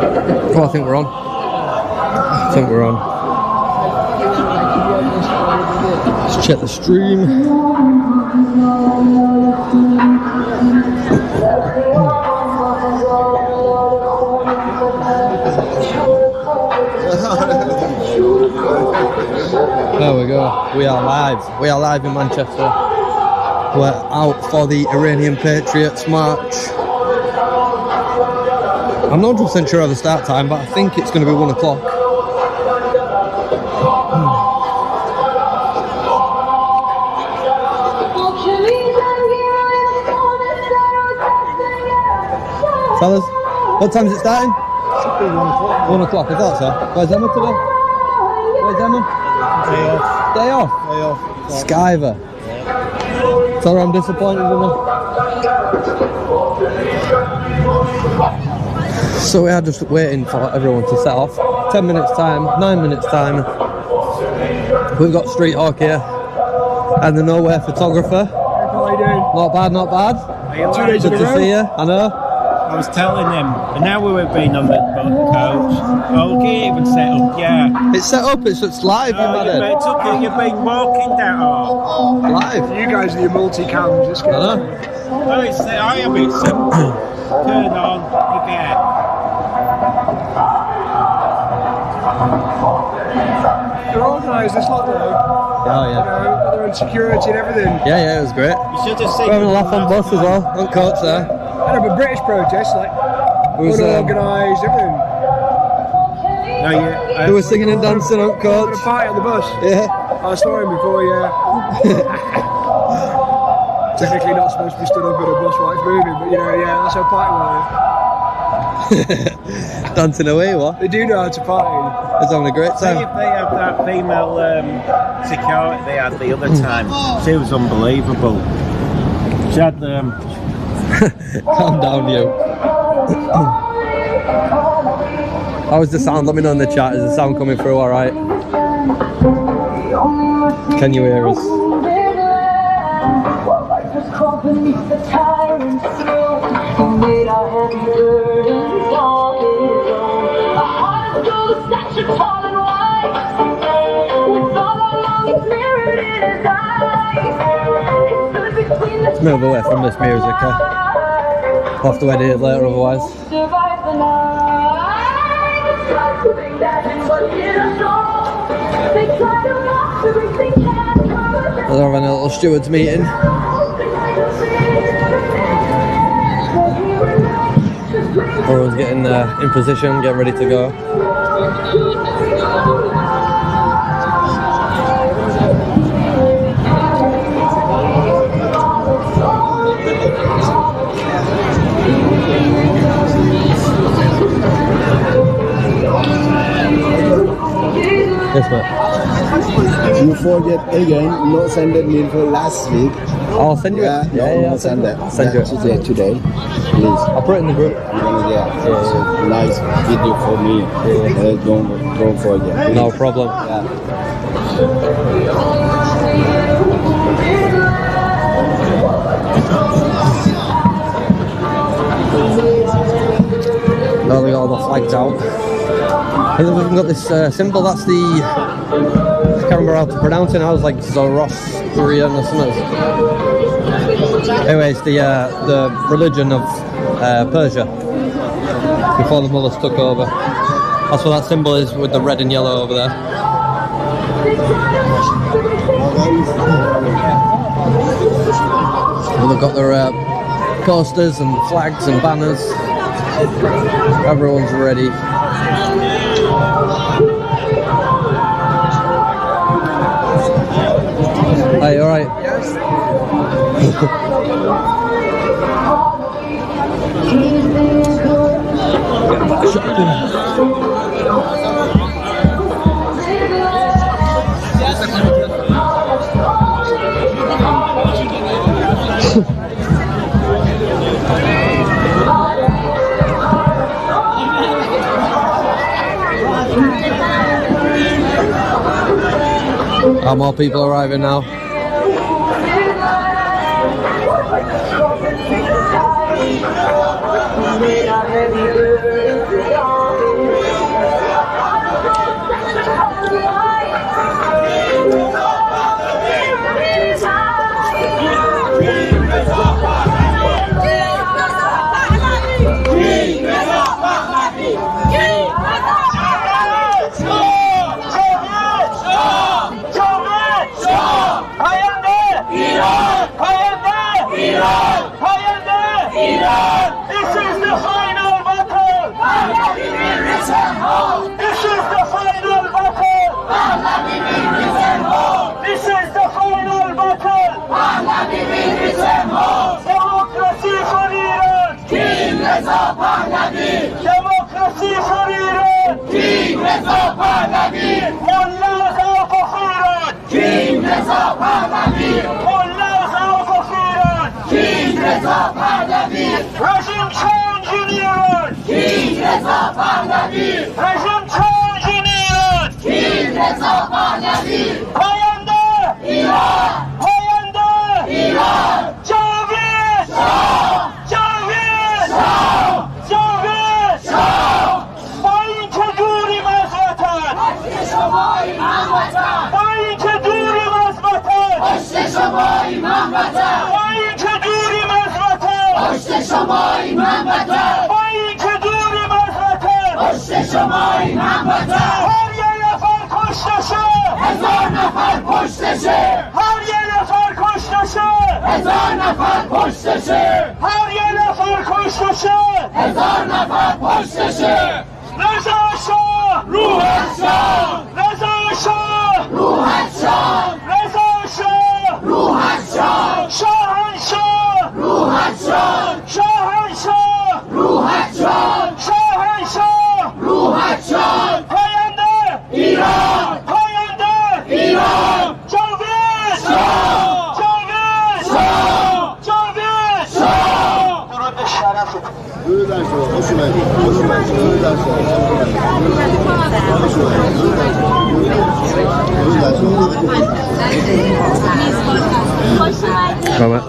Oh, I think we're on. I think we're on. Let's check the stream. There we go. We are live. We are live in Manchester. We're out for the Iranian Patriots march. I'm not 100% sure of the start time, but I think it's going to be 1 o'clock. Fellas, what time is it starting? Should be 1 o'clock. 1 o'clock, I thought so. Where's Emma today? Where's Emma? Day off. Day off? Day off. Skyver. Sorry, I'm disappointed in her. So we are just waiting for everyone to set off. 10 minutes time, 9 minutes time. We've got Street Hawk here and the Nowhere photographer. How are you doing? Not bad, not bad. 2 days Good in a to row. see you, I know. I was telling him, and now we've been on the coach. Oh, okay, even set up, yeah. It's set up, it's live, you man. It's okay, you've been walking down. Oh, Live. You guys are your multi-cams. It's I know. oh it's, I am it simple. Turn on, forget. They're organised, this lot though. Oh, You yeah. know, their own security and everything. Yeah, it was great. You should have seen. We're having a laugh on bus as well, on coach there. I know, but British protests, like, It was, unorganised, everything. No, yeah. they were singing and dancing on Had coach. a party on the bus. Yeah. I saw him before, yeah. Technically not supposed to be stood up in a bus while it's moving, but you know, yeah, that's how party was. Dancing away, what? They do know how to party. It's having a great See time. if they have that female security they had the other time. She was unbelievable. She had Calm down, you. How is the sound? Let me know in the chat. Is the sound coming through alright? Can you hear us? Let's move away from this music, I'll have to edit it later otherwise. We're having a little stewards meeting. Everyone's getting in position, getting ready to go. Yes, mate. You forget again, not send it me for last week. I'll send you it. Yeah, I'll send that. Send you it. Today, please. I'll put it in the group. Yeah, it's a nice video for me. Don't forget. No problem. Now they got all the flags out. And then we've got this symbol, that's the, I can't remember how to pronounce it now, it's like Zoroastrian or something. Anyway, it's the religion of Persia, before the mullahs took over. That's what that symbol is, with the red and yellow over there. And they've got their posters and flags and banners. Everyone's ready. Hey, all right. Yes. Are more people arriving now? This is the final battle. This is the final battle. Democracy for Iran. Democracy for Iran. Mullahs out of Iran. Mullahs out of Iran. Regime change in Iran. Regime change in Iran. Payanda. Payanda. Javid. Javid. Javid. با این که دوریم از وطن. با این که دوریم از وطن. با این که دوریم از وطن. با این که دوریم از وطن. هر یه نفر کشته شه. هر یه نفر کشته شه. هر یه نفر کشته شه. رضا شاه. رضا شاه. رضا شاه. شاهنشاه. شاهنشاه. پاینده ایران. جاوید. درود به شرفت. Come on.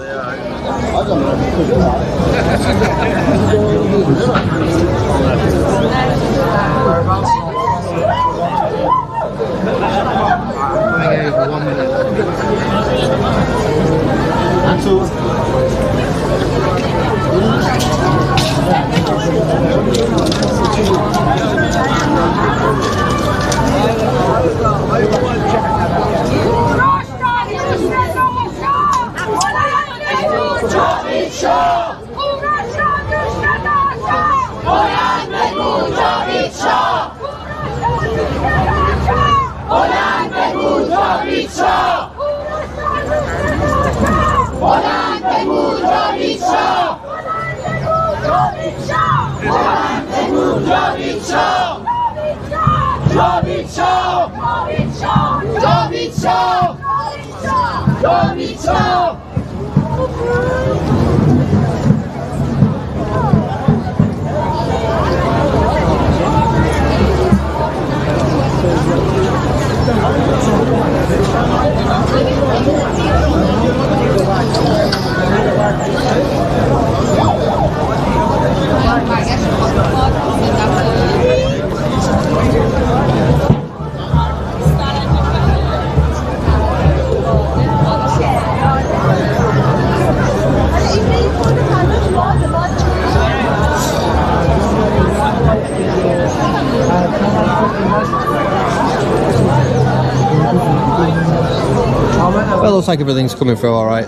Well, looks like everything's coming through all right.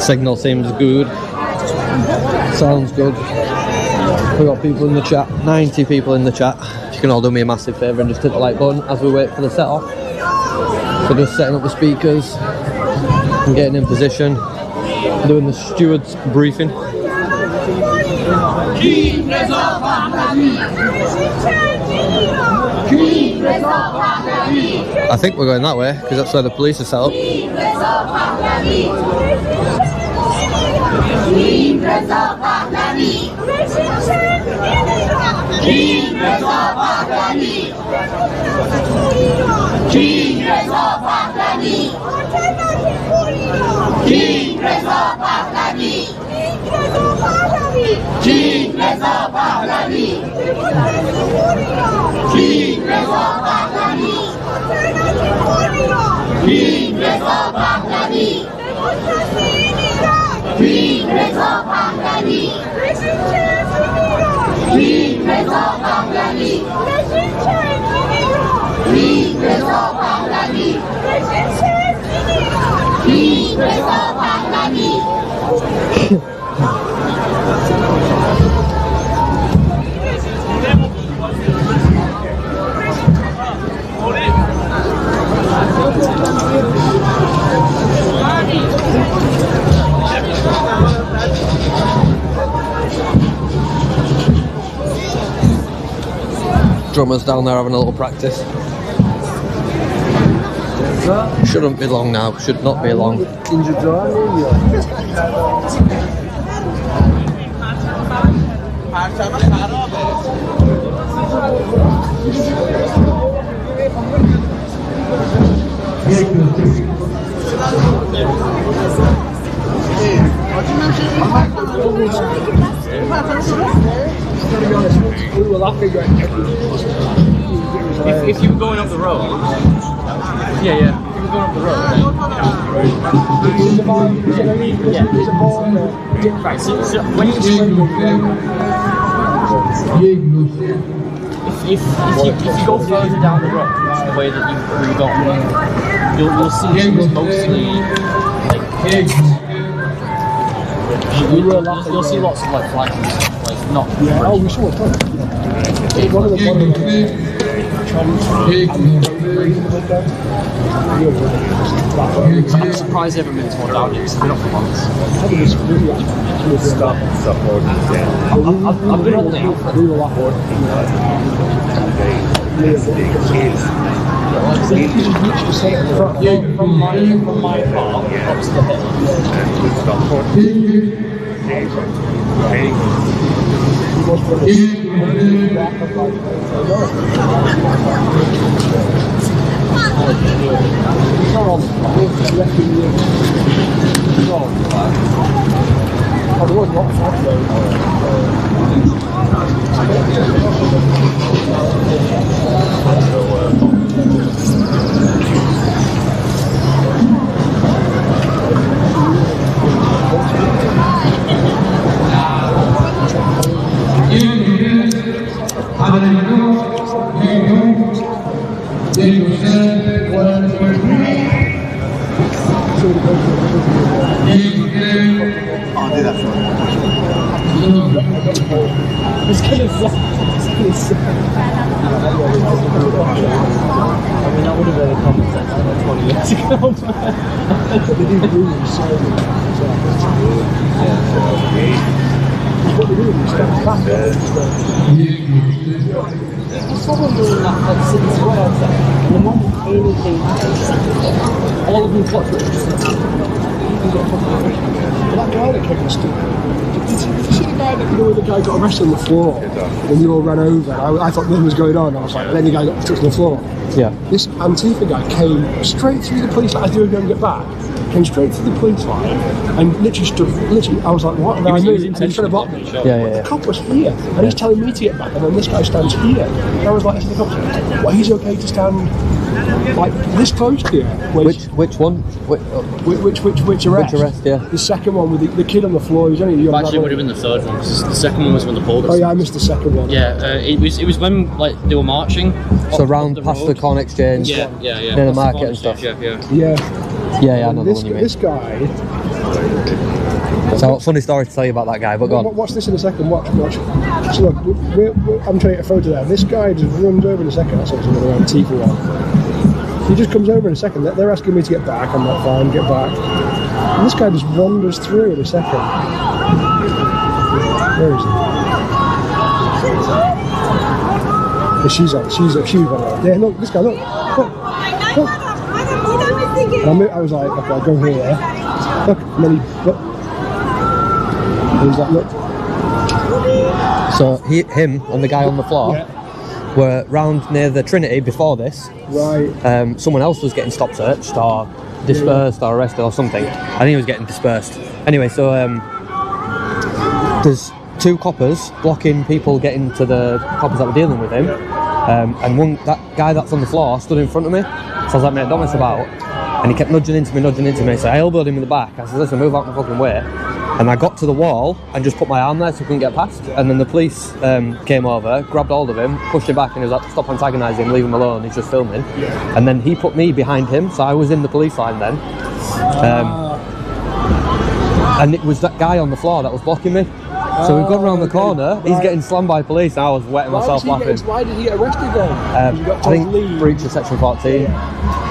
Signal seems good. Sounds good. We've got people in the chat, 90 people in the chat. If you can all do me a massive favour and just hit the like button as we wait for the set off. We're just setting up the speakers and getting in position, doing the steward's briefing. I think we're going that way because that's where the police are set up. Drummers down there having a little practice. Shouldn't be long now, should not be long. If you were going up the road, yeah. If you were going up the road, right. So when you if you go further down the road, the way that you've gone, you'll see it's mostly like you'll see lots of like flags and stuff, like not. Yeah. Oh, we saw it. One of the I'm surprised every minute's more down here, because we're not for months. I've been holding out for from my part up to the hill. That would have been a common sense 20 years ago. All of them that guy that came and stood. Did you see the guy that the guy got arrested on the floor when we all ran over? I thought nothing was going on. I was like, then the guy got touched on the floor. Yeah. This Antifa guy came straight through the police line as they were going to get back. Came straight through the police line and literally stood. Literally, I was like, what? And I moved and he's trying to block me. Yeah. The cop was here and he's telling me to get back, and then this guy stands here. And I was like, the cop, well, he's okay to stand like this close to you. Which one? Which arrest? Which arrest? Yeah. The second one with the kid on the floor. He was only young. Actually, it would have been the third one, because the second one was when the pulled us. Oh yeah, I missed the second one. Yeah, it was when like they were marching. So round past the Corn Exchange. Yeah. Near the market and stuff. Yeah. Yeah, I know the one you mean. This guy. So, funny story to tell you about that guy, but go on. Watch this in a second, watch. So look, I'm trying to get a photo there. This guy just runs over in a second. That's obviously another Antifa one. He just comes over in a second. They're asking me to get back. I'm like, fine, get back. And this guy just wanders through in a second. Where is he? She's on. Yeah, look, this guy, look. And I was like, okay, I'll go here. Look, and then he was like, look. So him and the guy on the floor were round near the Trinity before this. Right. Someone else was getting stop searched or dispersed or arrested or something. I think he was getting dispersed. Anyway, so there's two coppers blocking people getting to the coppers that were dealing with him. And that guy that's on the floor stood in front of me. So I was like, mate, don't mess about. And he kept nudging into me. So I elbowed him in the back. I said, listen, move out my fucking way. And I got to the wall and just put my arm there so he couldn't get past. And then the police came over, grabbed hold of him, pushed him back, and he was like, stop antagonising him, leave him alone, he's just filming. Yeah. And then he put me behind him, so I was in the police line then. And it was that guy on the floor that was blocking me. So we've gone around the corner, he's getting slammed by police, and I was wetting myself laughing. Why did he get arrested then? I think breach of section 14.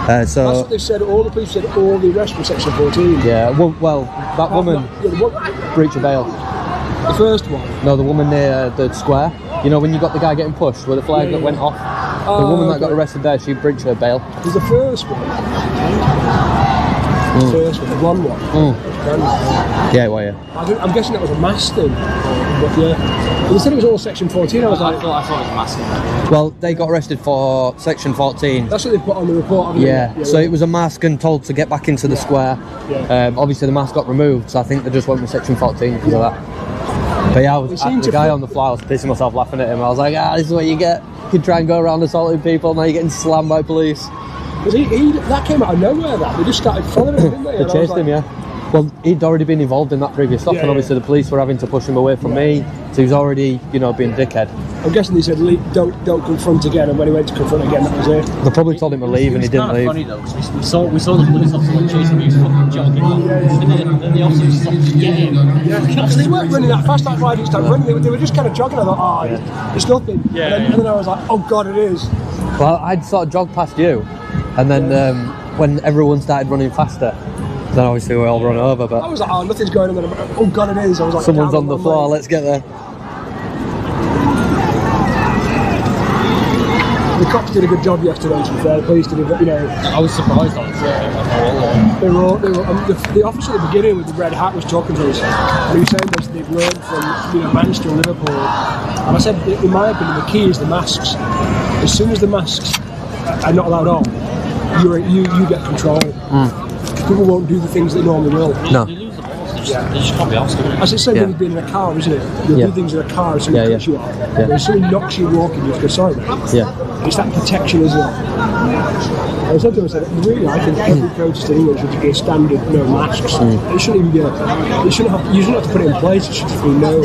That's what they said. All the police said all the arrests were section 14. Yeah, well that woman, breach of bail. The first one? No, the woman near the square. You know when you got the guy getting pushed where the flag that went off? The woman that got arrested there, she breached her bail. Was the first one? The first one, the blonde one. Yeah, well, yeah. I'm guessing that was a mass thing. But yeah. They said it was all section 14. I thought it was massive. Well, they got arrested for section 14. That's what they put on the report, haven't Yeah, they? so it was a mask and told to get back into the square. Yeah. Obviously the mask got removed, so I think they just went with section 14 because of that. But yeah, the guy on the fly, I was pissing myself laughing at him. I was like, this is what you get. You try and go around assaulting people, now you're getting slammed by police. Because that came out of nowhere, that. They just started following him, didn't they? They chased him, yeah. Well, he'd already been involved in that previous stuff, and obviously the police were having to push him away from me, so he was already, being a dickhead. I'm guessing they said, don't confront again, and when he went to confront again, that was it. They probably told him to leave, and he didn't leave. Funny though, because we saw the police officer chasing him, he was fucking jogging, and then the officer was like, get him. Because they weren't running that fast, that's why I didn't start running, they were just kind of jogging. I thought, it's nothing. And then I was like, oh god, it is. Well, I'd sort of jogged past you, and then when everyone started running faster, then obviously we all run over, but... I was like, nothing's going on, and oh god, it is. I was like, someone's on the floor, let's get there. The cops did a good job yesterday, to be fair. The police did I was surprised on it. The officer at the beginning with the red hat was talking to us, and he was saying this, they've learned from Manchester and Liverpool. And I said, in my opinion, the key is the masks. As soon as the masks are not allowed on, you get control. People won't do the things they normally will. No. They just can't be asked. As it's the same with being in a car, isn't it? You'll do things in a car as someone cuts you off. When someone knocks you walking, you have to go, sorry mate. It's that protection, isn't it? I said to him, really, I think every coach in England should be a standard no masks. It shouldn't even be you shouldn't have to put it in place, it should just be no.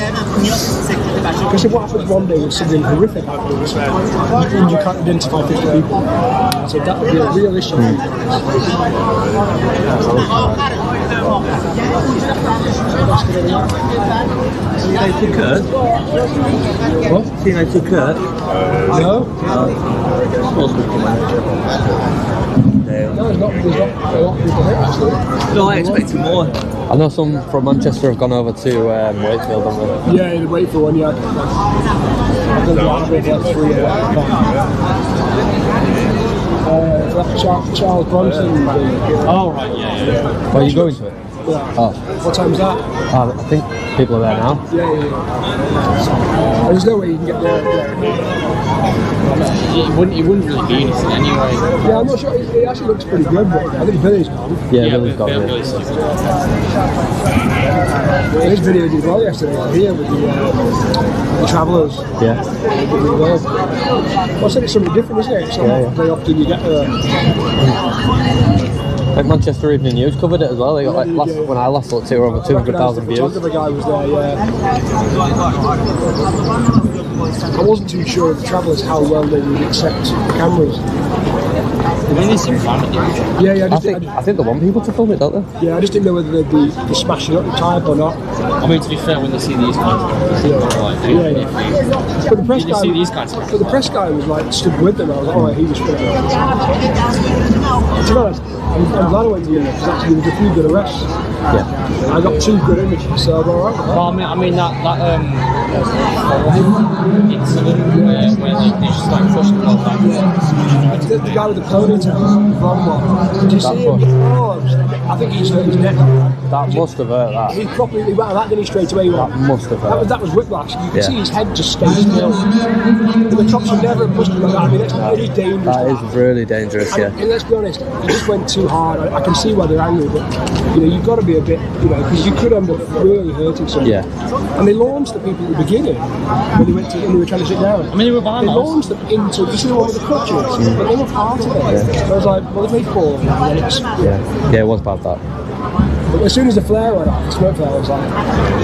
Because if what happens one day with something horrific happens, and you can't identify 50 people, so that would be a real issue. Teenage Kurt? What? Teenage Kurt? No? No, there's not a lot of people here, actually. No, I expected more. I know some from Manchester have gone over to Wakefield, haven't they? Yeah, the Wakefield one, yeah. I've done like 3 Charles Bronson. Oh, right, yeah. Are you going to it? Yeah. Oh. What time's that? I think people are there now. Yeah. There's no way you can get there. It wouldn't really be anything anyway. Yeah, I'm not sure. It actually looks pretty good, but I think Billy's gone. Yeah, Billy's gone. His video did well yesterday here with the Travellers. Yeah. They did really well. Well, I said it's something different, isn't it? It's not very often you get there. Like Manchester Evening News covered it as well. They got when I last looked, it were over 200,000 views. The guy was there, I wasn't too sure of the Travellers how well they would accept cameras. I mean, they seem fun. Yeah. I think they want people to film it, don't they? Yeah, I just didn't know whether they'd be smashing up the type or not. I mean, to be fair, when they see these kinds of But the press guy, see these kinds of but the press guy was like stood with them. I was like, he was good. To be honest, I'm glad I went to the because actually there was a few good arrests. Yeah. I got 2 good images, so I'm alright. Well, I mean that incident where they just like pushed the ball back. The guy with the ponytail, did you see him? I think he's hurt his neck. That must have hurt that. He properly went out of that, didn't he, straight away? That must have hurt. That was whiplash. You can see his head just stay still. The cops would never have pushed him like that. I mean, it is dangerous. That is really dangerous, and let's be honest, he just went too hard. I can see why they're angry, but you've got to be a bit, because you could end up really hurting someone. Yeah. And they launched the people at the beginning when they were trying to sit down. I mean, they were behind us. They launched them into this is the one with the crutches, but they were part of it. I was like, well, if they fall, then it's yeah, it was bad that. But as soon as the flare went off, the smoke flare, I was like,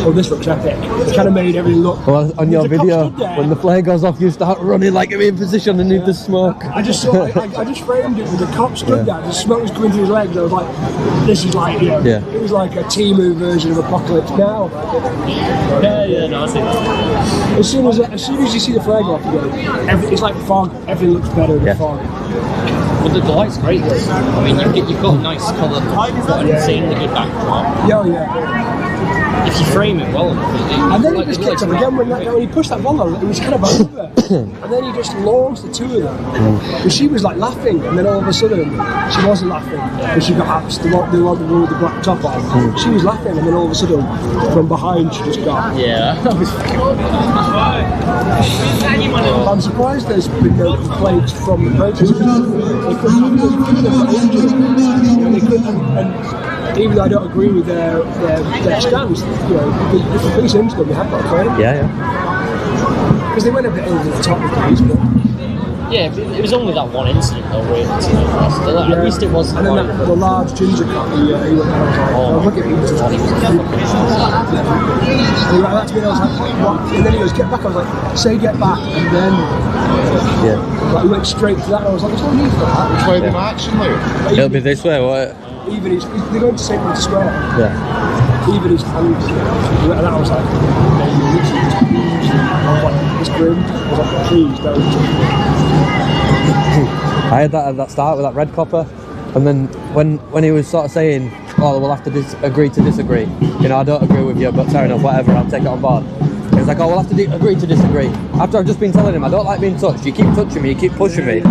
oh, this looks epic. It kind of made everything look. Well, on your video, when the flare goes off, you start running like you're in position underneath the smoke. I just saw it. I just framed it with the cop stood there. The smoke was coming through his legs. I was like, this is like, it was like a Temu version of Apocalypse Now. Yeah, no, I see that. As soon as you see the flare go off, it's like fog. Everything looks better in fog. But the light's great. I mean, you've got a nice colour, you've got an insanely good backdrop. Yeah. if you frame it well enough, and then he just kicked up again when he pushed that one on, it was kind of over. And then he just launched the two of them. Because she was like laughing, and then all of a sudden, she wasn't laughing. Because she got apps, the one with the black top on. She was laughing, and then all of a sudden, from behind, she just got. Yeah. I'm surprised there's been no complaints from the protesters. They couldn't, and even though I don't agree with their stance, you know, if the police injured them, they have got to claim. Yeah. Because they went a bit over the top of the police, but... Yeah, but it was only that one incident though, really. At least it wasn't. And then the large ginger cat, he went down, look at me. And he went back to me, and I was like, what? And then he goes, get back. I was like, say get back. And then like, he went straight to that, and I was like, there's no need for that. Which way the marching, Lou? It'll be this way, what? Even his, they're going to St. Peter's Square. Yeah. Even his hands, and I was like, this grim. I was like, please don't. I had that at that start with that red copper, and then when he was sort of saying, oh, we'll have to agree to disagree, you know, I don't agree with you, but fair enough, whatever, I'll take it on board. He was like, oh, we'll have to agree to disagree. After I've just been telling him I don't like being touched, you keep touching me, you keep pushing me,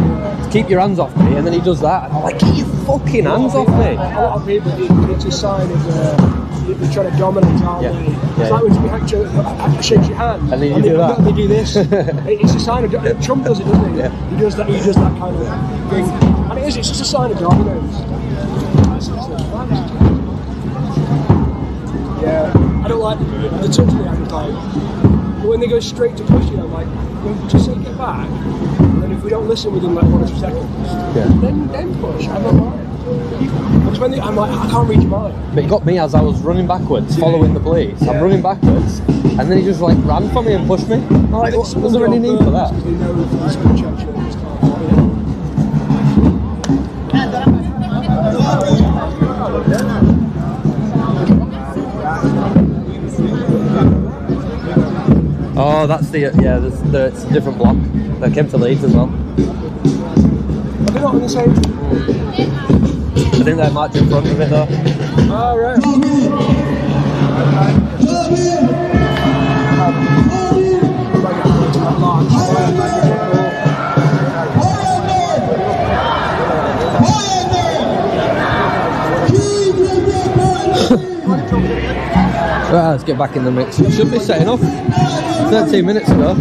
keep your hands off me, and then he does that, and I'm like, get your fucking hands off me. A lot of people, it's a sign of they're trying to dominate, aren't they? It's like when you shakes your hand, and then you do that. They do this. It's a sign of Trump does it, doesn't he? Yeah. He does that kind of thing, and it's just a sign of dominance. Yeah, I don't like the touch me. I'm like, but when they go straight to push you, I'm like, well, just say get back, and then if we don't listen within like 1 or 2 seconds, then push. I'm not lying. Because when I'm like, I can't read your mind. But it got me as I was running backwards, following the police. Yeah. I'm running backwards, and then he just like ran for me and pushed me. I'm like, was there any need for that? They know it's church. Oh, that's it's a different block. That came to Leeds as well. Are they not on the same? I think they're much in front of it though. Oh, right. Right, let's get back in the mix. It should be setting off 13 minutes ago.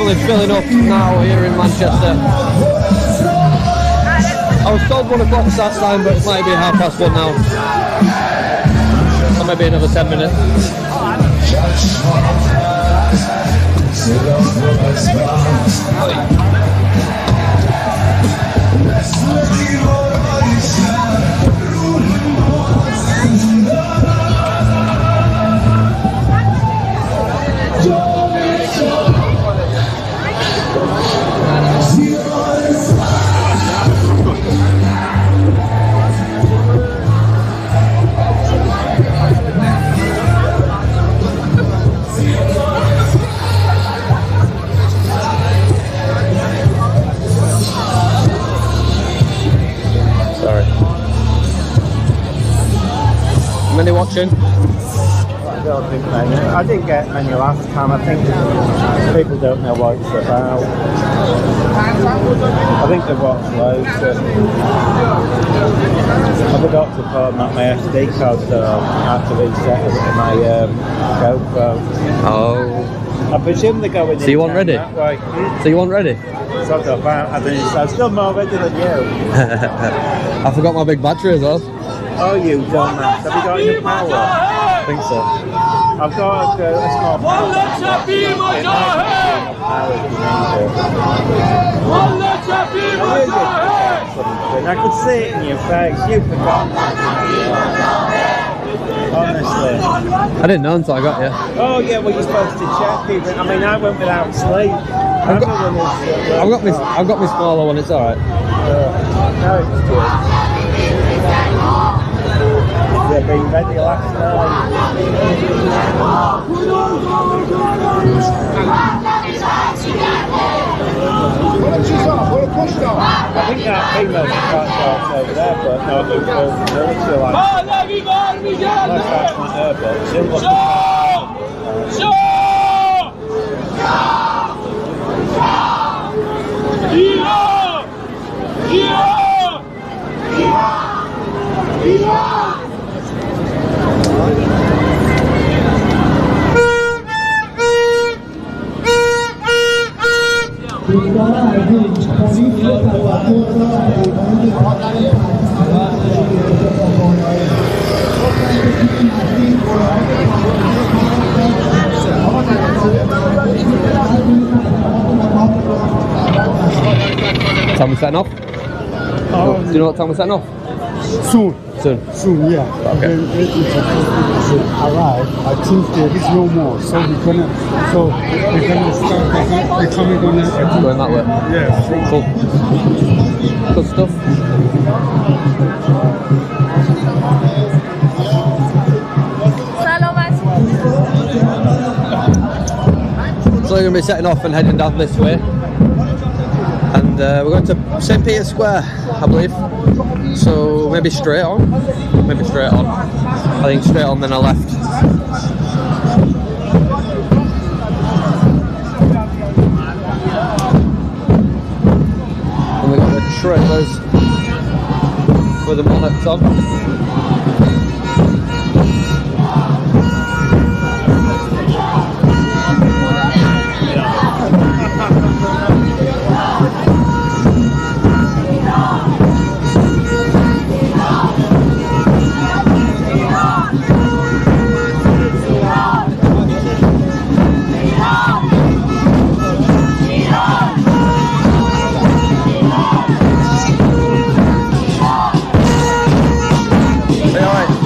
definitely filling up now here in Manchester. I was told 1 o'clock start time, but it might be 1:30 now. Or maybe another 10 minutes. Many watching? I don't think many. I didn't get many last time. I think people don't know what it's about. I think they've watched loads. I forgot to format my SD card, so I had to reset it to my GoPro. Oh. I presume they're going So you want ready? that way. So you want ready? So I'm still more ready than you. I forgot my big battery as well. Oh, you dumbass. Have you got enough power? I think so. I've got a small power. I could see it in your face. You forgot. Honestly. I didn't know until I got here. Oh yeah, well you're supposed to check even. I mean, I went without sleep. I've got my smaller one. It's all right. No, it's good. They've been ready last night. I think that female starts over there, but no, I think the military like. Unless that's not her, but she'll look Time we're setting off? Do you know what time we're setting off? Soon, yeah. Okay. When it arrive, I think there is no more. So we're gonna start. They're coming on. Going that way. Yeah. Cool. Good stuff. So we're going to be setting off and heading down this way, and we're going to St. Peter's Square, I believe. So maybe straight on. Maybe straight on. I think straight on, then I left. And we got the trailers with the bonnets on. Alright.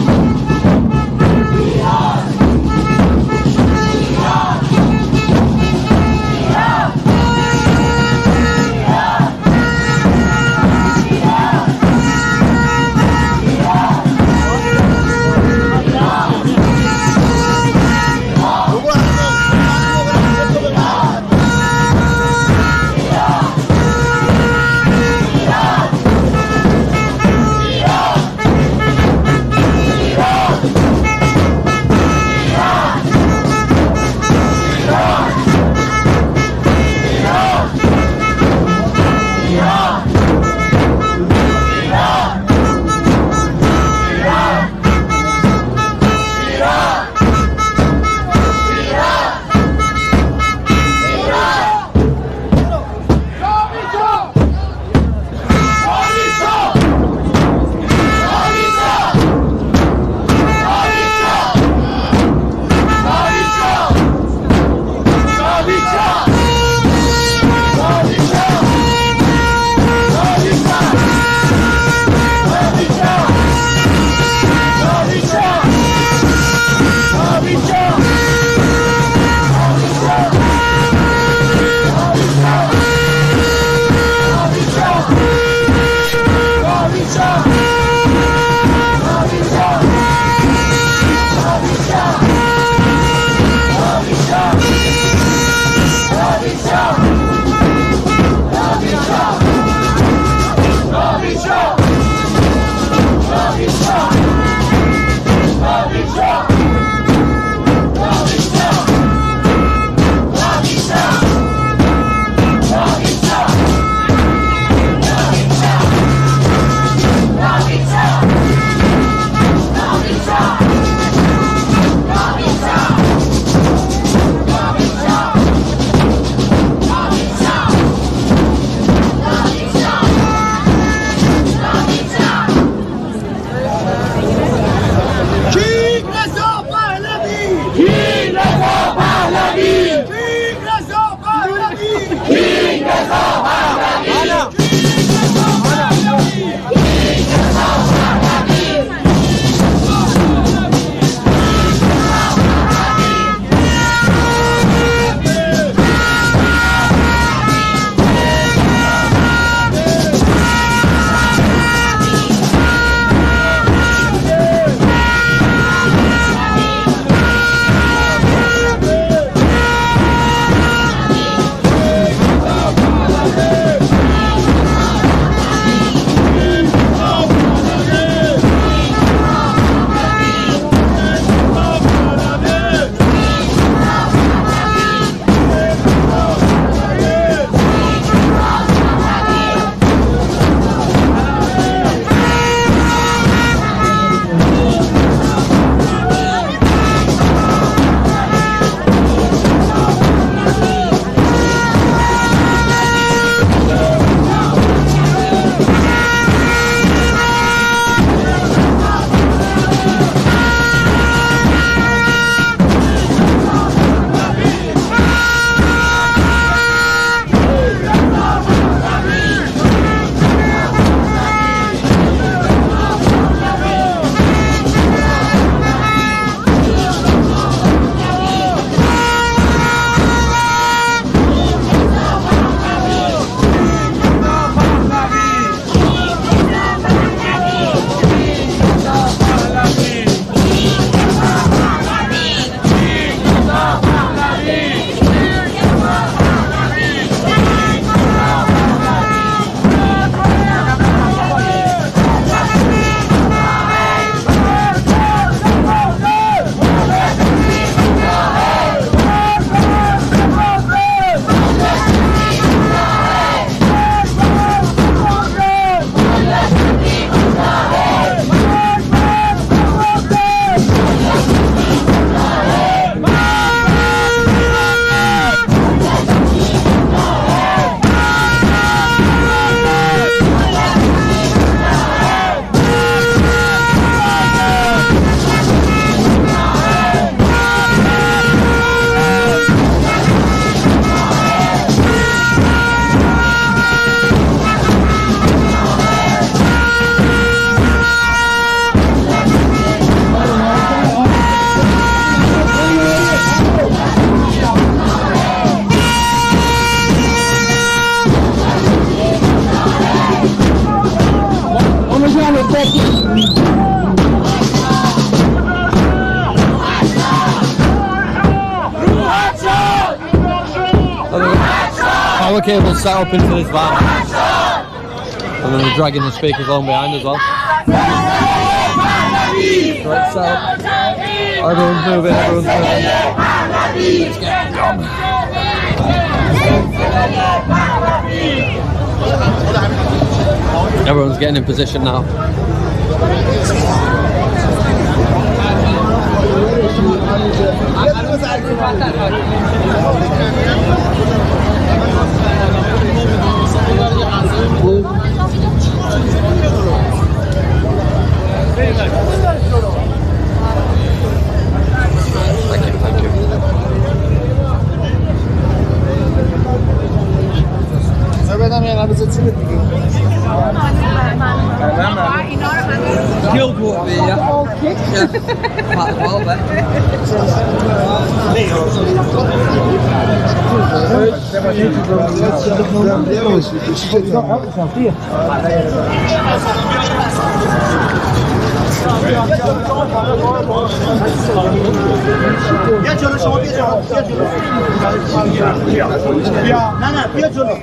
power cable set up into this van. And then we're dragging the speakers along behind as well. Right, so everyone's moving, everyone's moving. Let's get it on. Everyone's getting in position now. Thank you, thank you. Killed what we might as well, بیا جلو شما بیا جلو بیا نه بیا جلو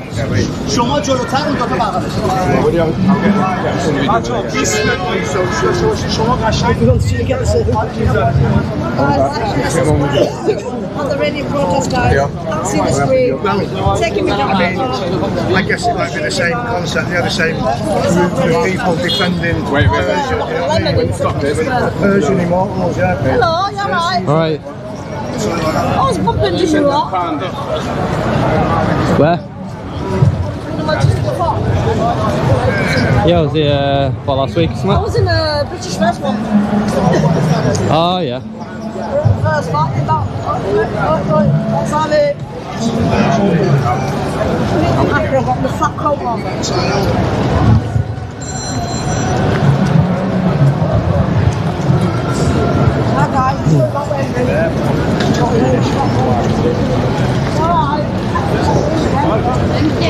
شما جلوتر اون دو تا بغلش بچه‌ها پیس شما قشنگ On the radio broadcast, guys. Can't see the screen. Taking me down. I guess it might be the same concept, the same group of people defending Persian immortals, yeah. Hello, you're right. Alright. I was bumping into you lot. Where? Yeah, I was here last week, isn't it? I was in a British first one. Oh, yeah. First fight in that. What's on it? After I got the fat coat on. Hi guys, alright. Thank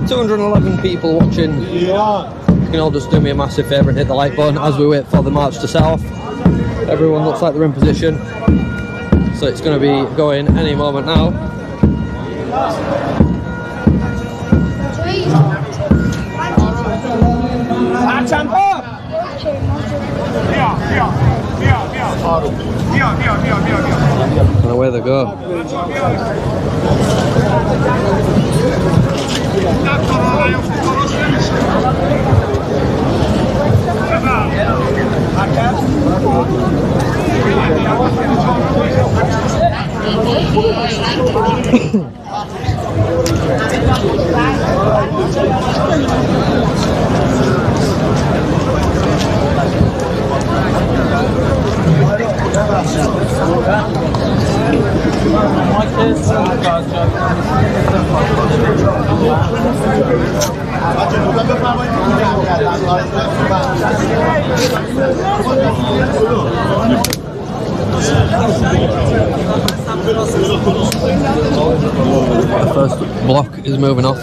211 people watching. You can all just do me a massive favour and hit the like button as we wait for the march to set off. Everyone looks like they're in position, so it's going to be going any moment now. And away they go. The first block is moving off.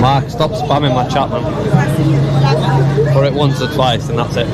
Mark, stop spamming my chat, man. Put it once or twice and that's it.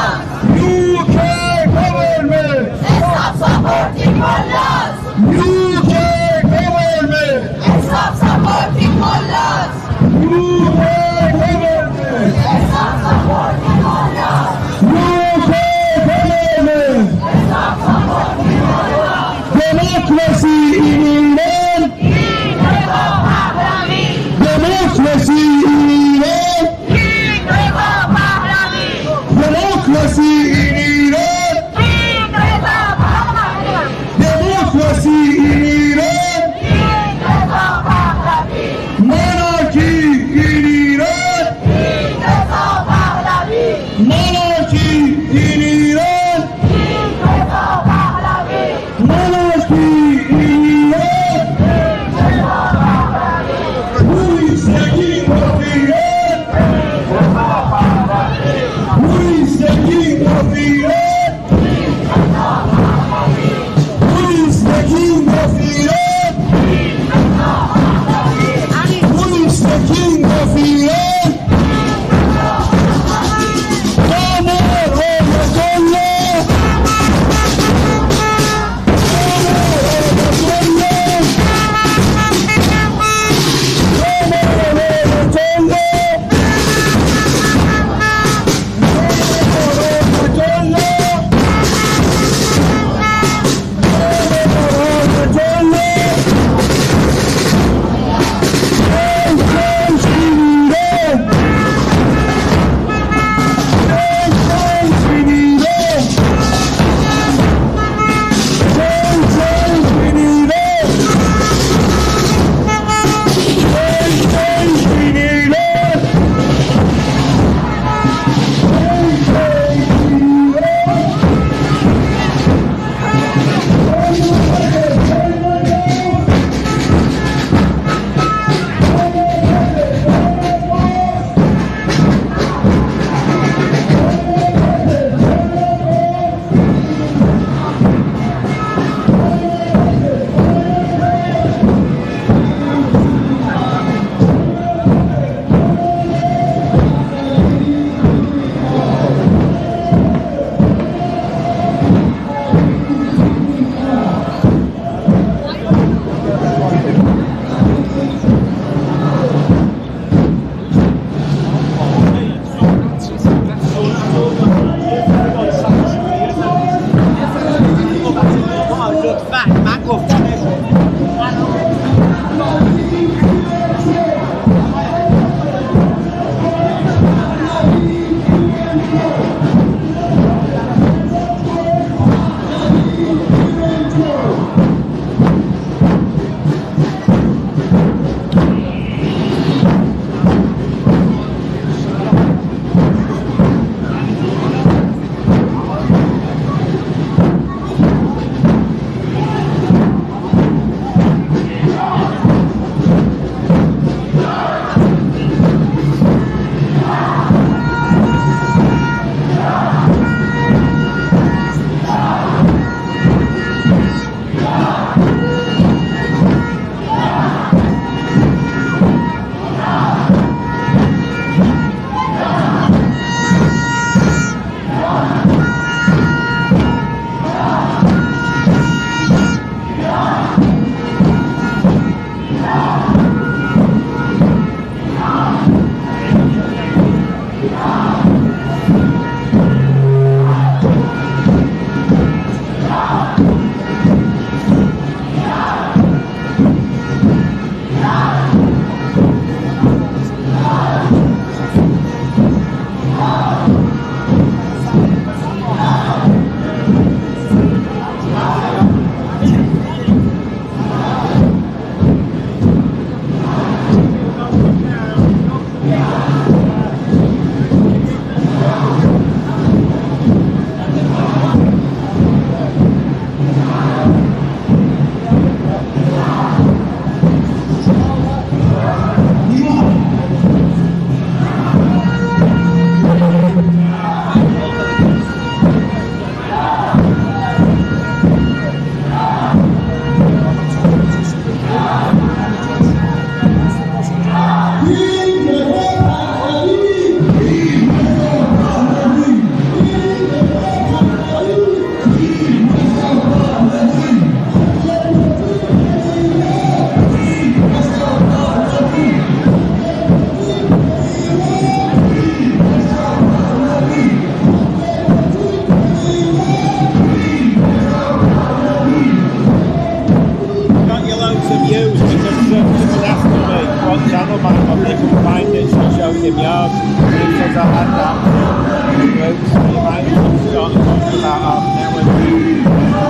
UK government! Stop supporting mullahs! Democracy in Iran. Democracy in Iran. Democracy in Iran. Democracy in Iran. Monarchy in Iran. Monarchy in Iran. Monarchy in Iran. Who is the king of Iran? Who is the king of Iran? Who is the king of Iran? Who is the king of Iran? No more Ayatollah! some views because someone asked me what channel my mum couldn't find it, so I showed him yours. Because I had that group, so you might have got about half an hour.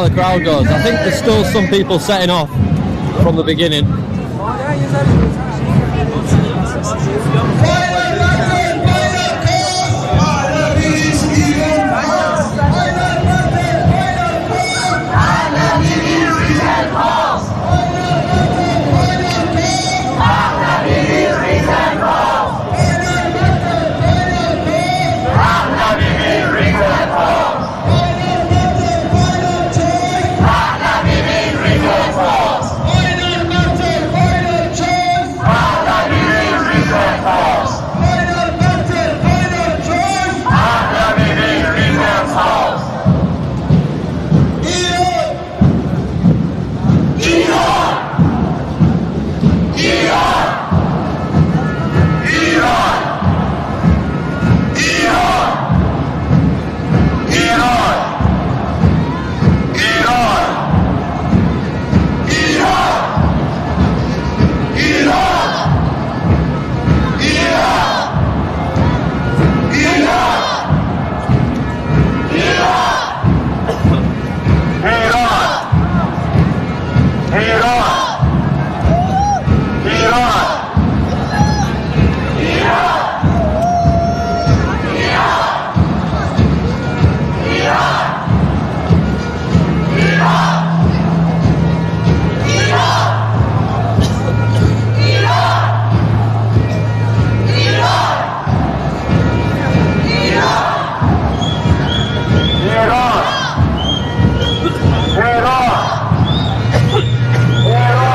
The crowd goes. I think there's still some people setting off from the beginning. Iran!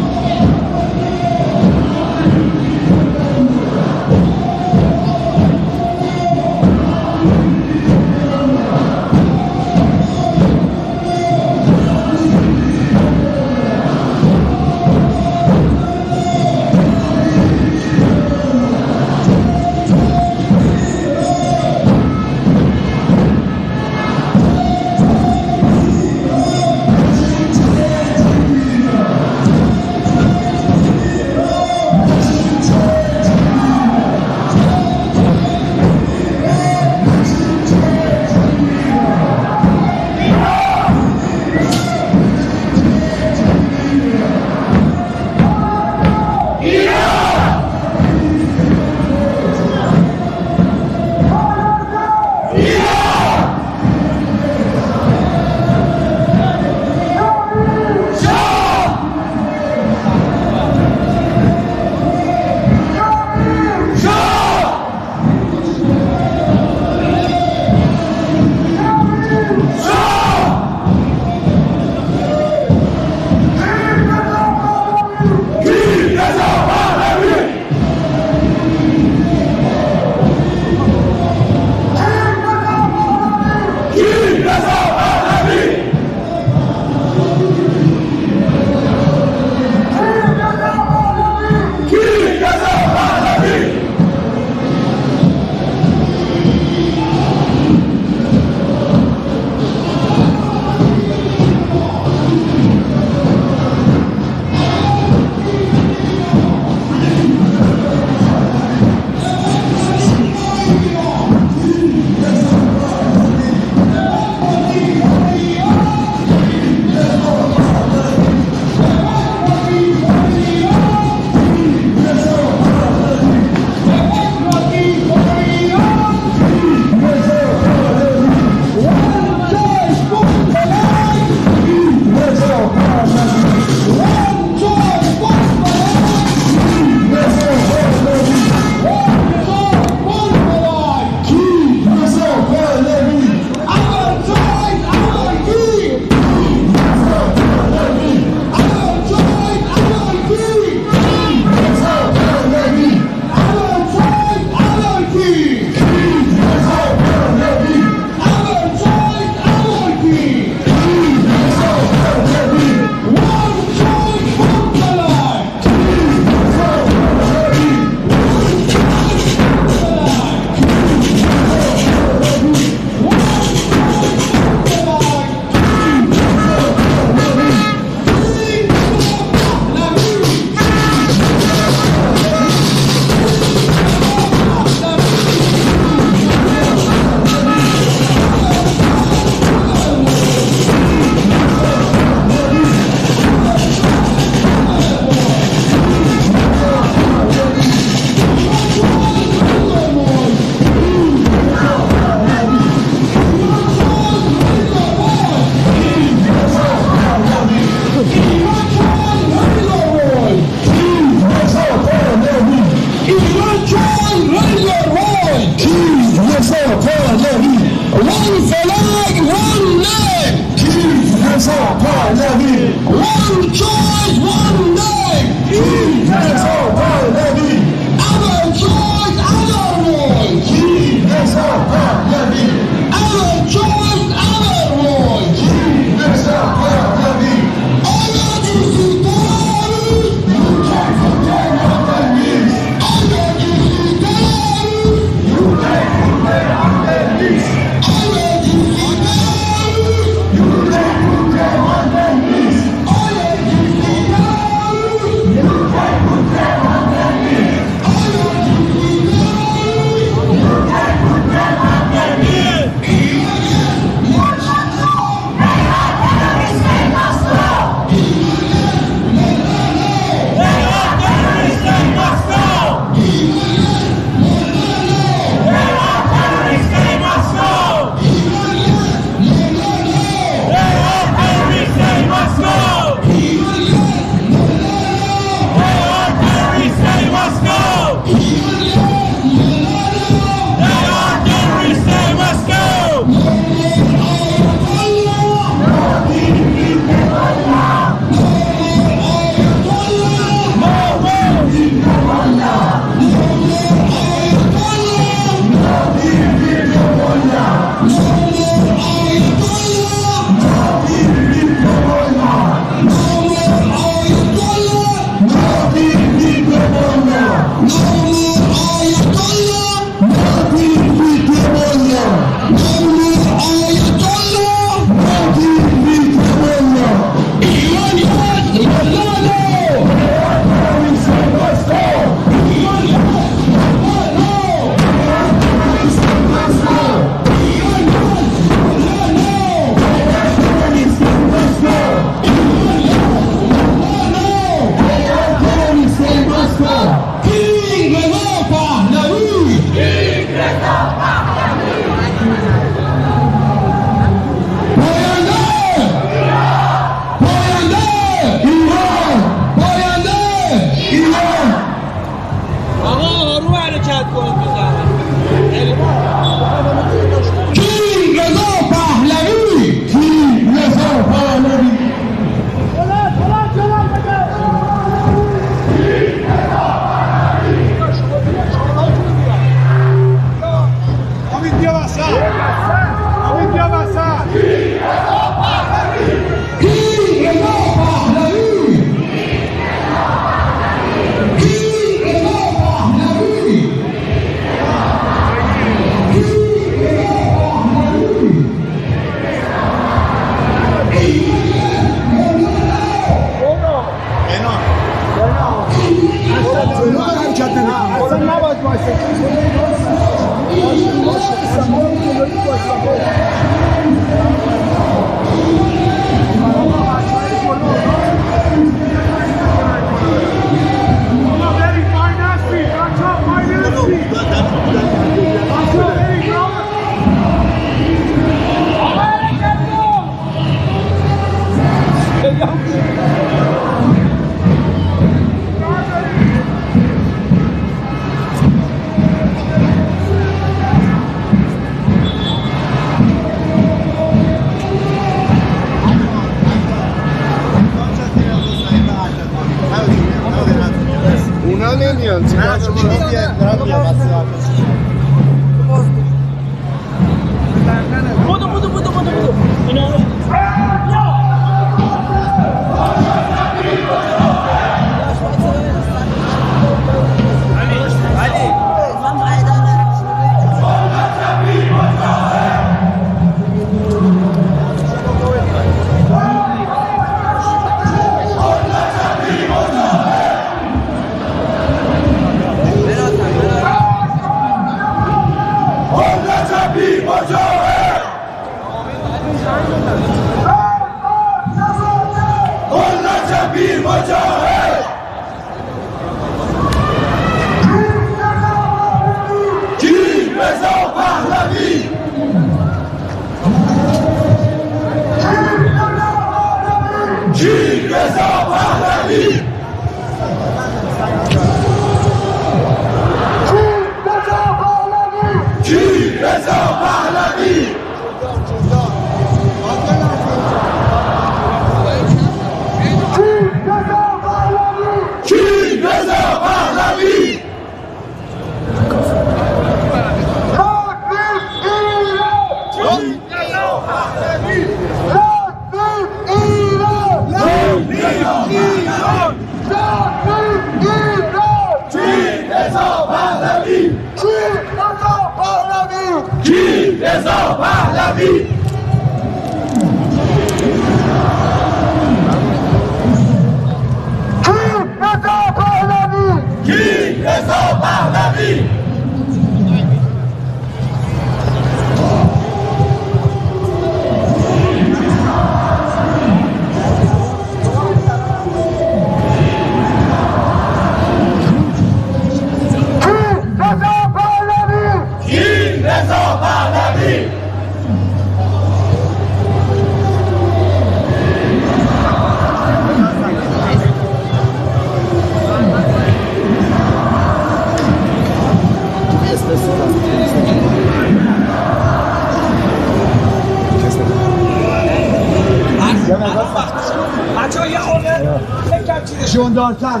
جون دارتر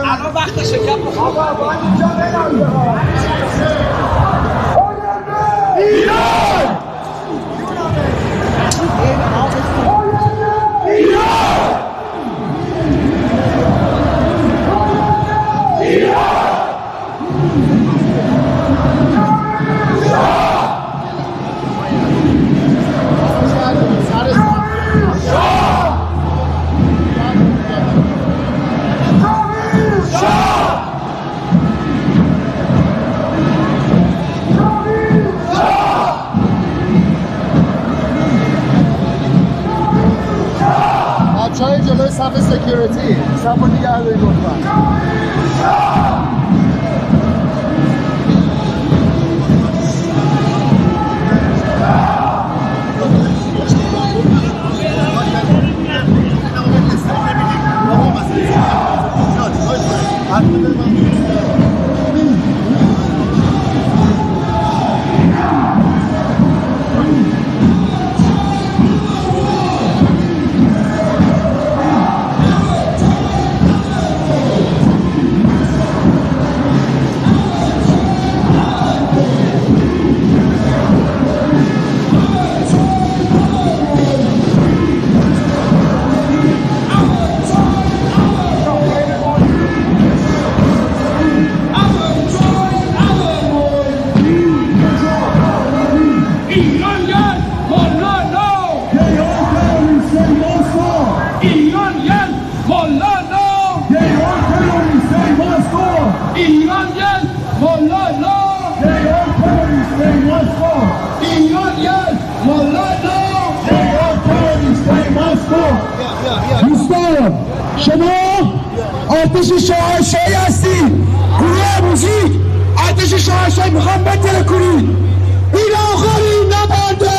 الان وقت شکم آقا باید اینجا برم ایران بچه‌های جلوی صف سکیوریتی صف رو نگه دارید لطفاً. شما آتش شاهنشاهی هستی. گروه موزیک آتش شاهنشاهی میخوام بتره کنید. این آخرین نبرده.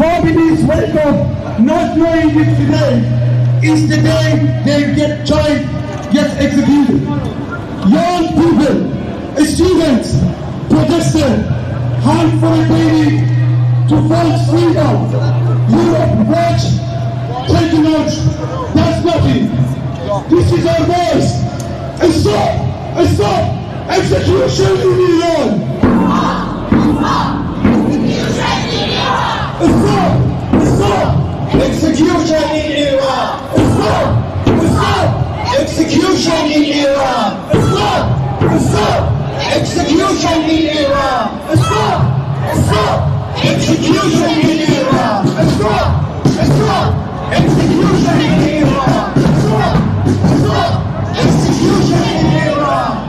Families wake up not knowing if today is the day their child gets executed. Young people, students, protested, hunt for a baby to fight freedom. Europe, watch, taking out, that's nothing. This is our voice. Stop! Stop! Execution in Iran! Stop! Stop! Execution in Iran! Stop! Stop! Execution in Iran! Stop! Stop! Execution in Iran! Stop! Stop! Execution in Iran! Stop! Stop! Execution in Iran! Stop! Stop! Execution in Iran!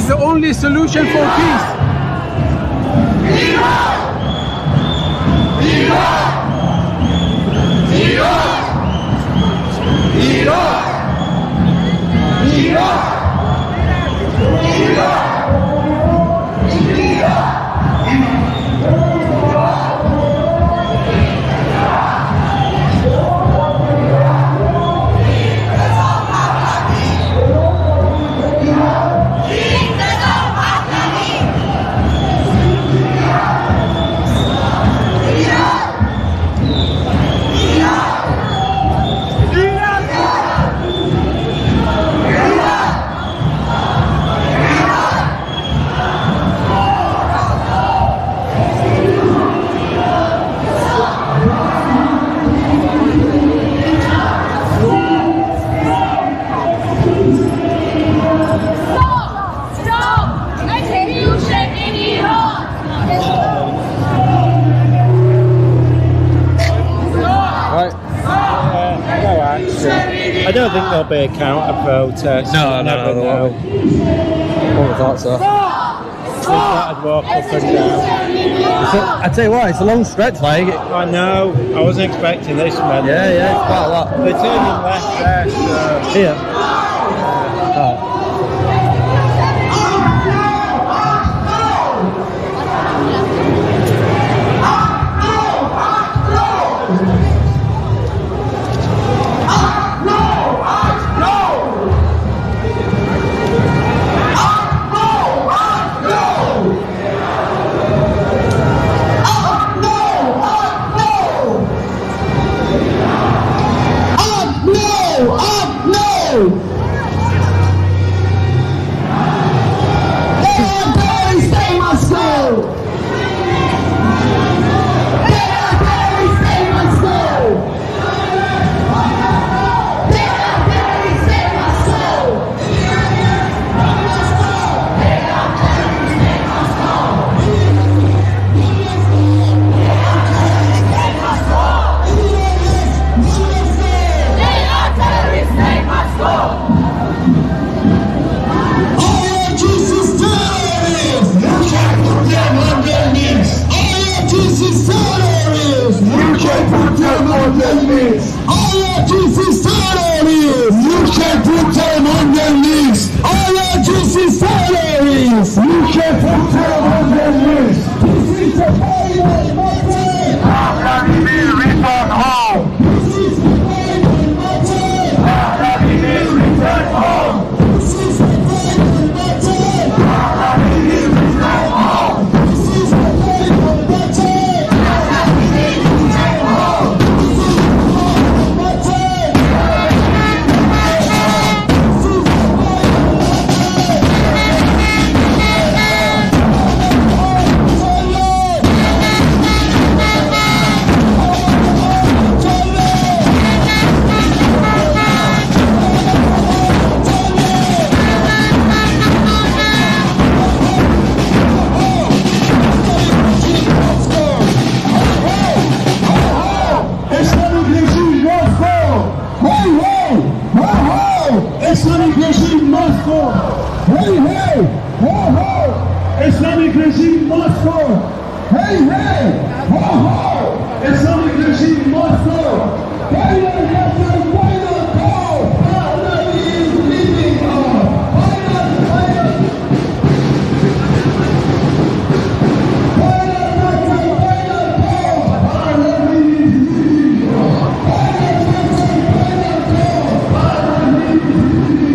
The only solution for peace. I don't think there'll be a counter protest. No, Never no. know. I wouldn't have thought so. I'd walk up and down. I tell you what, it's a long stretch, like. I know. I wasn't expecting this, man. Yeah, it's quite a lot. They're turning left there, so. Here. Oh. Let's go! Moscow! Hey, hey! Ho, ho! Islamic regime Moscow! Hey, hey! Ho, ho! Islamic regime Moscow! Final, final, final call! Pahlavi is leaving us! Final, final! Final, final, final call! Pahlavi is leaving us! Final, final, final call! Pahlavi is leaving us!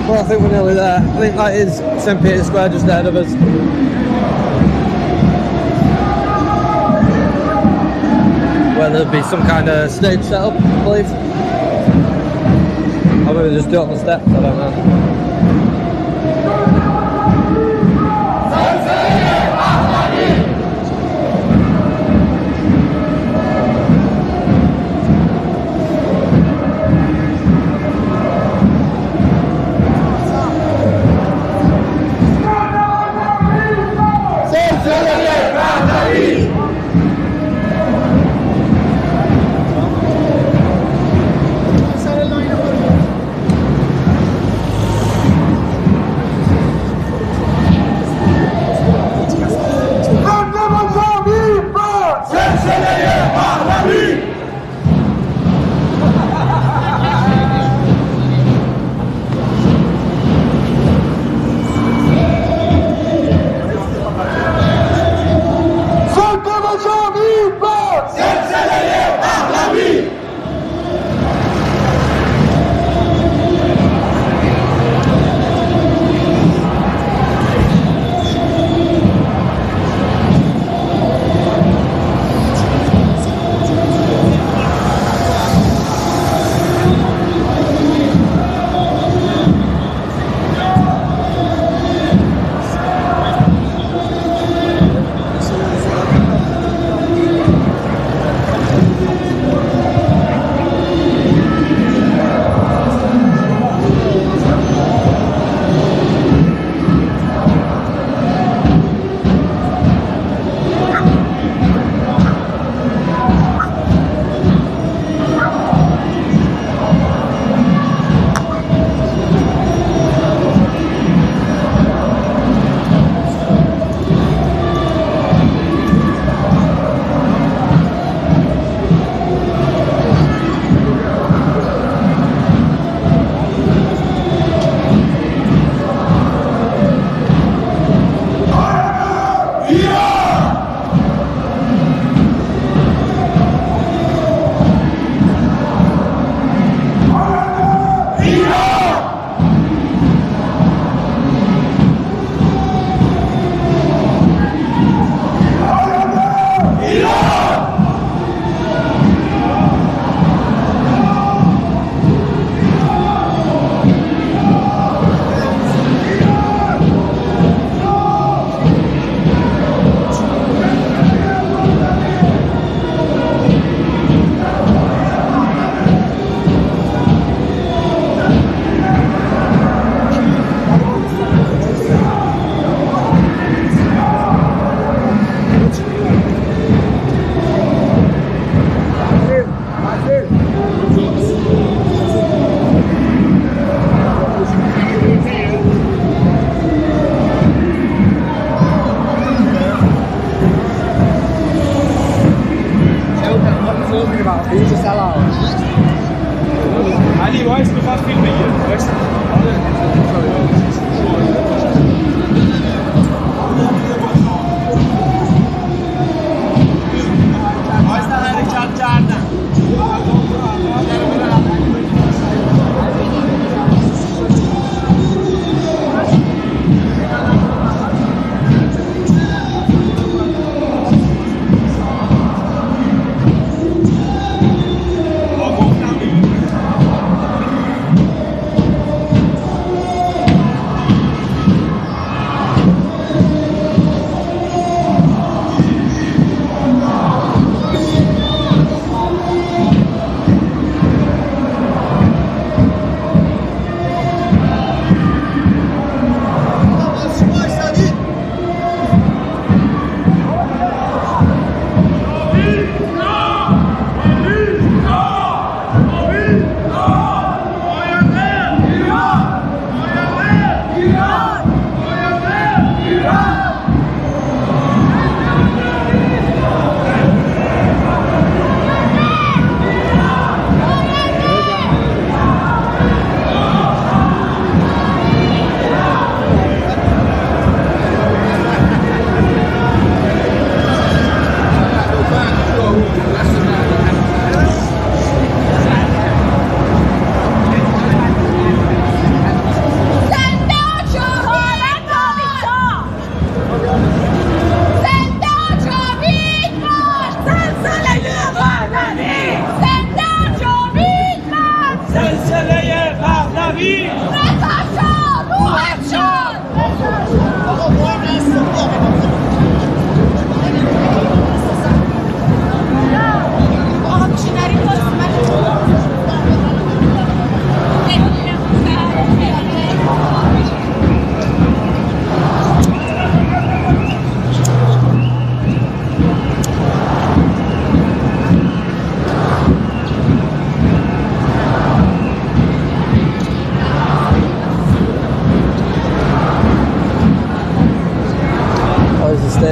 Well, I think we're nearly there. I think that is St. Peter's Square just ahead of us. Where there'll be some kind of stage setup, I believe. Or maybe just do it on the steps, I don't know.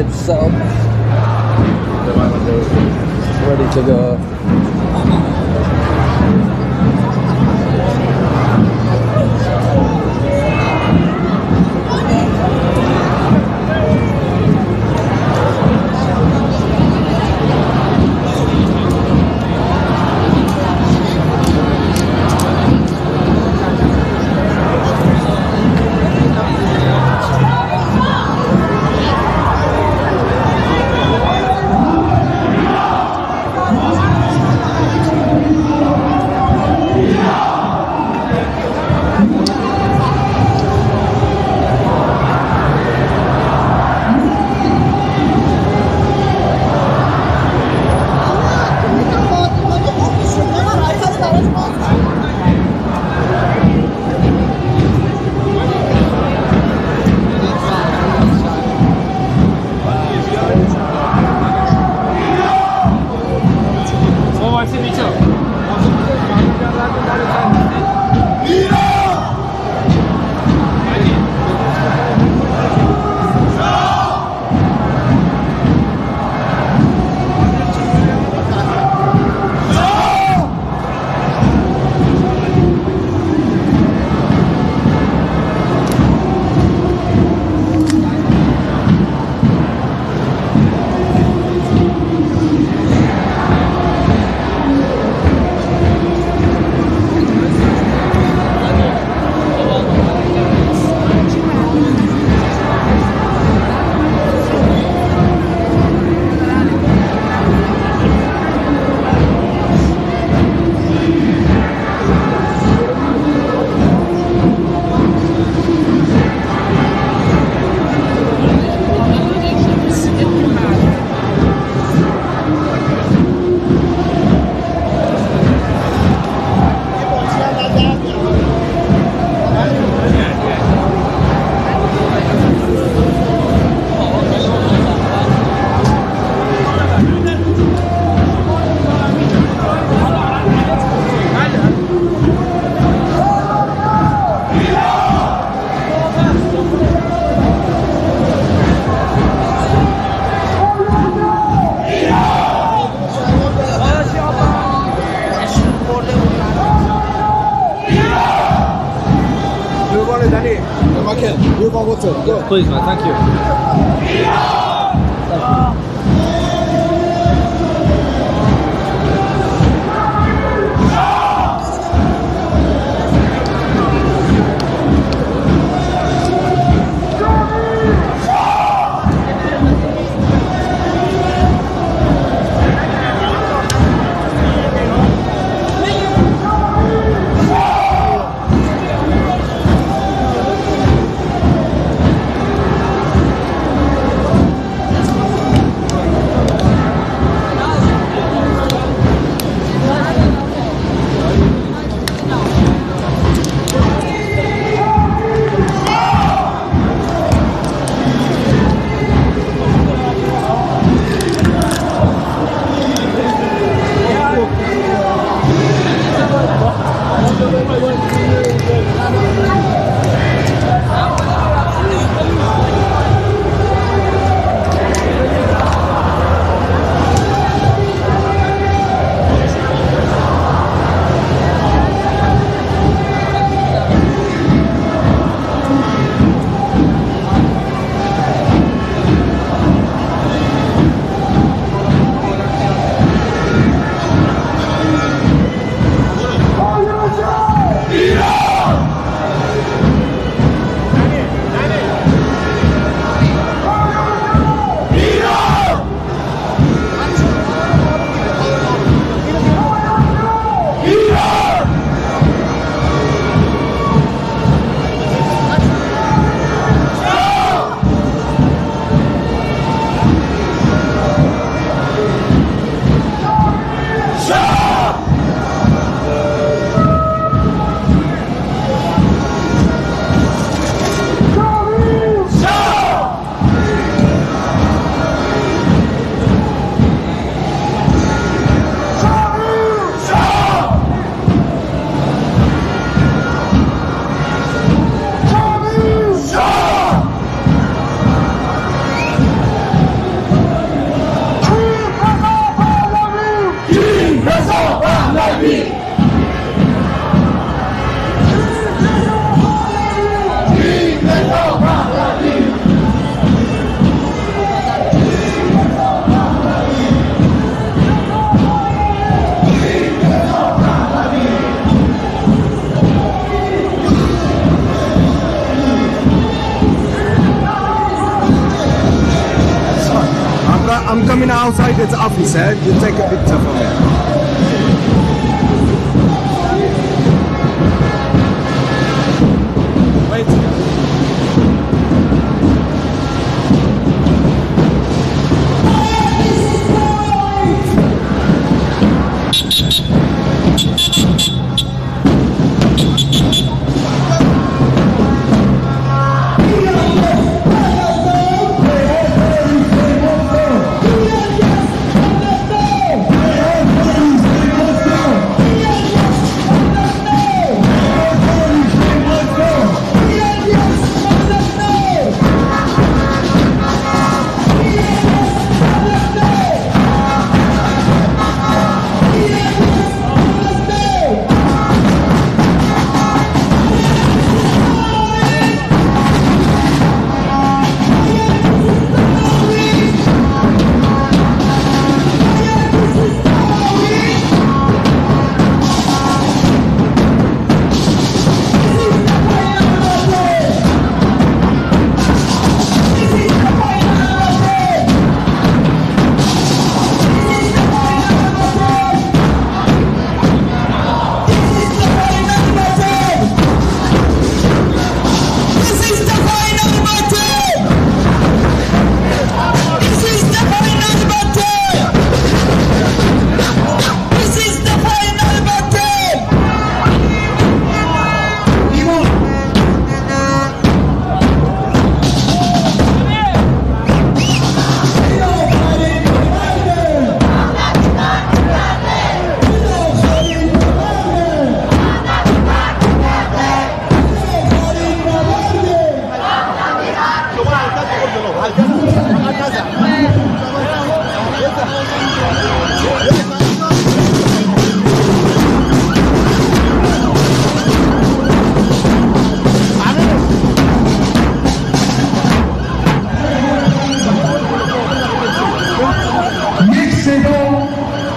Beds set up. Ready to go. Please, man, thank you. outside the office, you take a picture for me.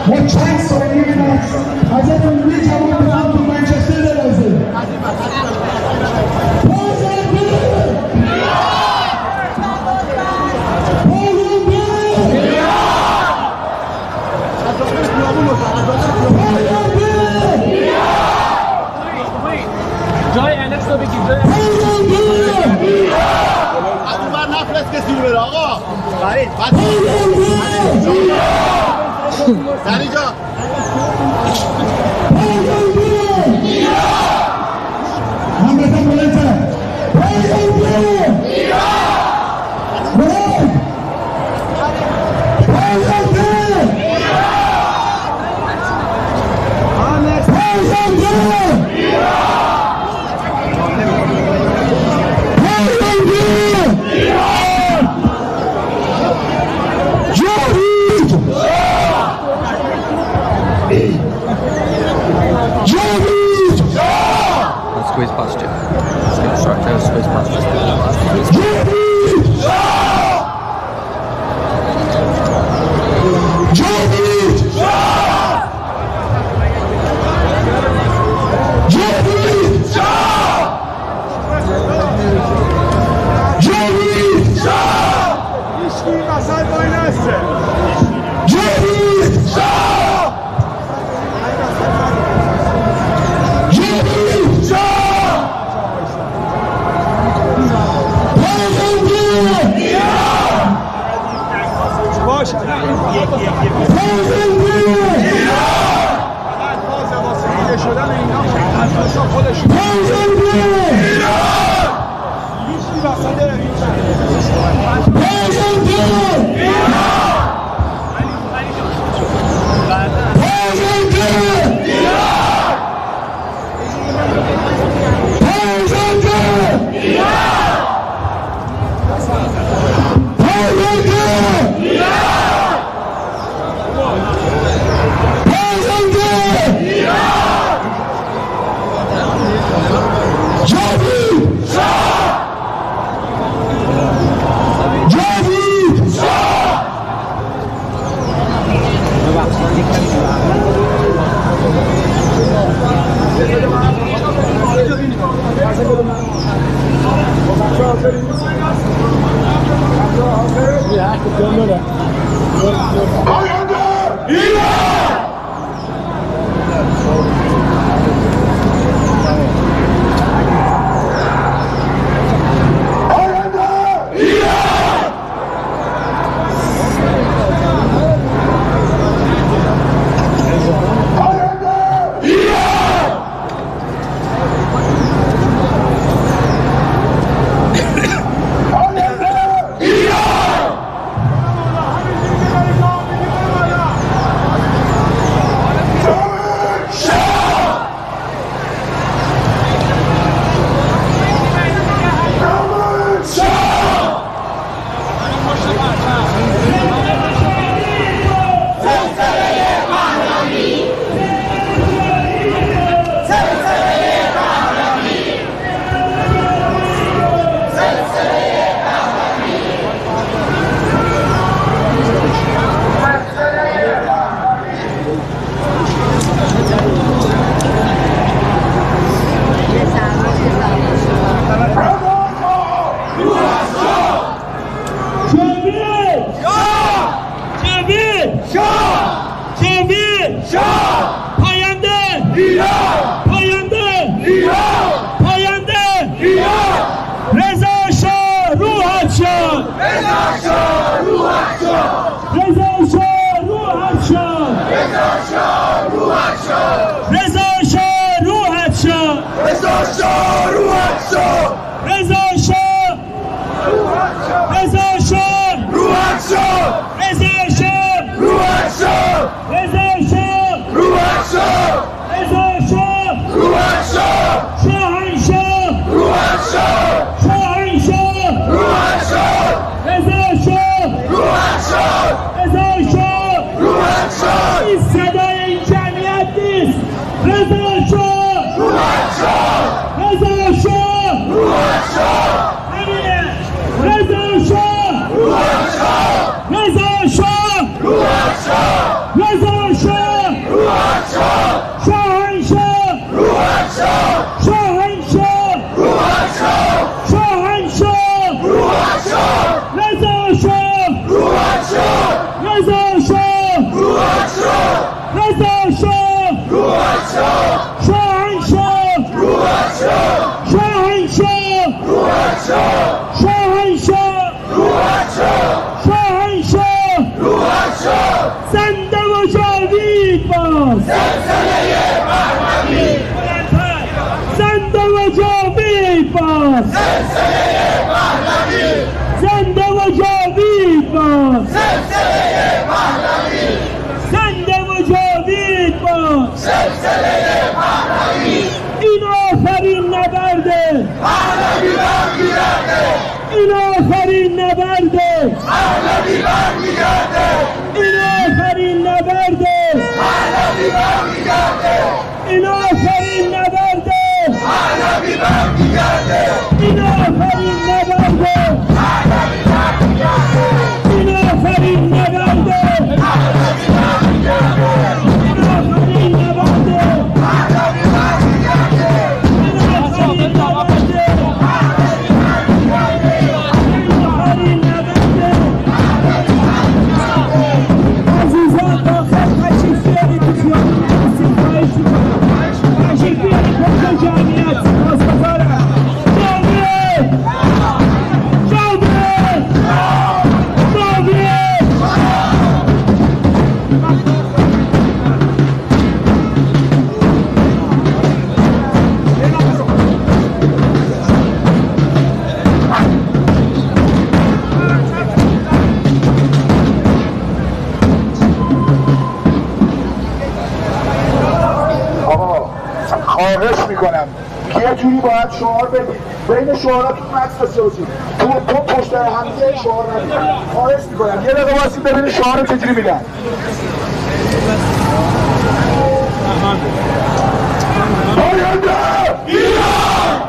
What chants are giving us? I said to reach out to Manchester United. جای انکس رو بگیر جای از اون بر نفرست کسی رو بره آقا فرید در اینجا Squeeze past you. Let's get distracted. Squeeze past you. خواهش میکنم یه جوری باید شعار بدید بین شعاراتون متن بسازید تو پشت همدیگه شعار ندید خواهش میکنم یه دقیقه واسید ببینید شعار رو چجوری میدن پاینده ایران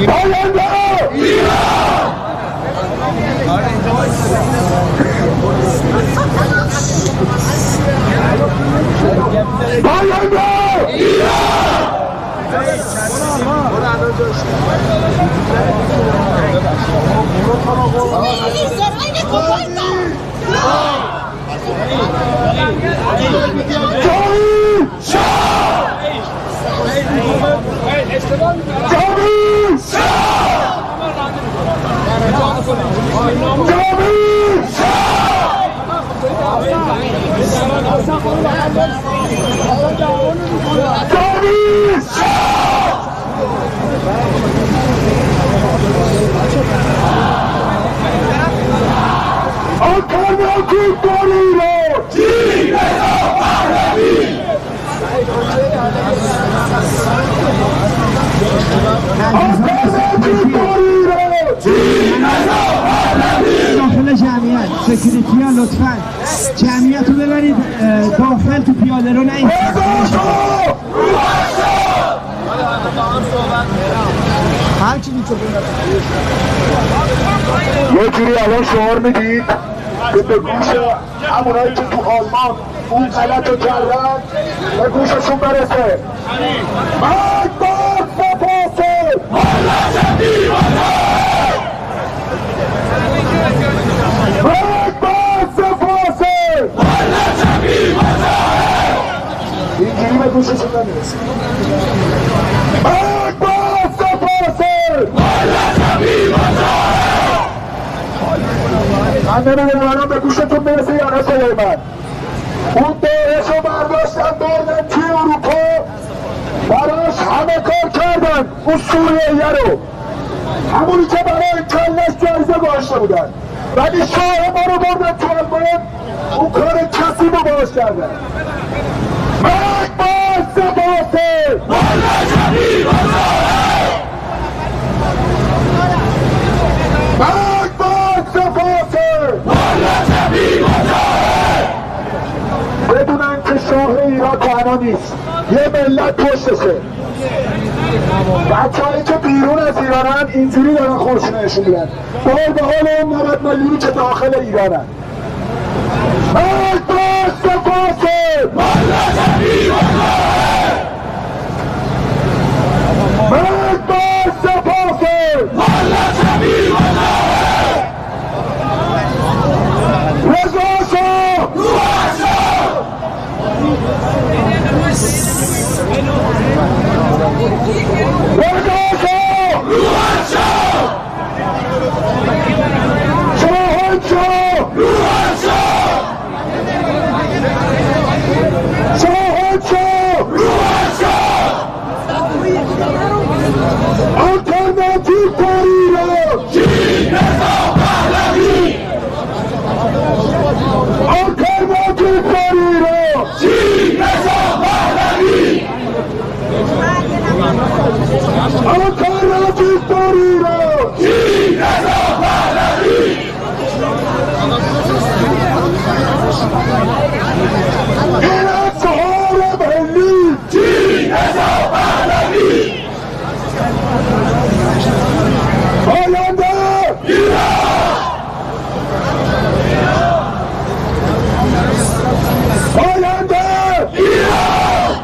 پاینده ایران پاینده ایران داخل جمعیت سکیوریتی ها لطفا جمعیت رو ببرید داخل تو پیاده رو نایید یه جوری الان شعار میدید که به گوش همونایی که تو آلمان اون غلط رو کردن به گوششون برسه مرگ باد سپاسه ملت دیوانه مرگ باد سپاسه ملت دیوانه اینجوری به گوششون نمیرسه مرگ باد سپاسه ملت دیوانه من نمیدونم الان به گوشتون میرسه یا نه صدای من اون داعش رو برداشتن بردن توی اروپا براش همه کار کردن اون سوریه رو همونی که برای کلش جایزه گذاشته بودن ولی شاه ما رو بردن تو آلمان اون کار کسی رو باش کردن مرگ باد سپاسه ملت دیوانه مرگ باد سپاسه ملت دیوانه بدونن که شاه ایران تنها نیست یه ملت پشتشه بچه‌هایی که بیرون از ایرانن اینجوری دارن خودشون نشون میدن بال به حال اون 90 میلیونی که داخل ایرانن مرگ باد سپاسه ملت دیوانه مرگ باد سپاسه ملت دیوانه رضا شاه Alternative for Iran! Alternative for Iran! Alternative for Iran! Iran Sahara Mahli! آینده ایران آینده ایران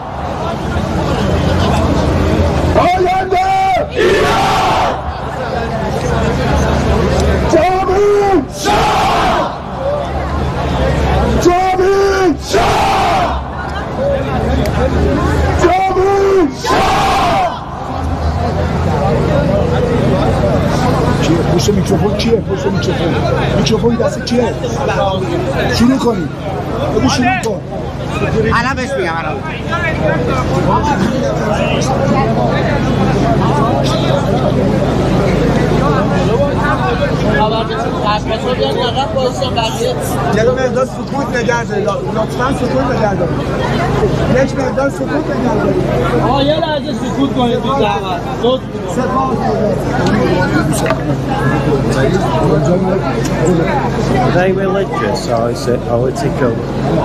آینده ایران جاوید شاه جاوید شاه جاوید شاه پشت میکروفون کیه؟ پشت میکروفون میکروفون دست کیه؟ شروع کنید بگو شروع کن الان بهش میگم الان جلو مقدار سکوت نگه دارید لطفا سکوت نگه دارید یک مقدار سکوت نگه دارید آقا یه لحظه سکوت کنید تو زحمت Are they religious or is it political?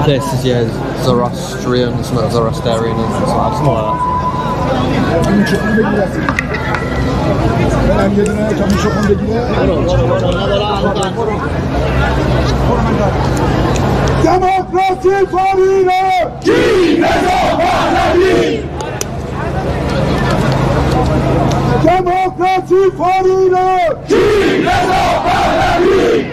This is, yeah, Zoroastrian, it's not Zoroastrian, it's something like that. Demokrasi for Iran! Ki Reza Pahlavi! دموکراسی for ایران کی رضا پهلوی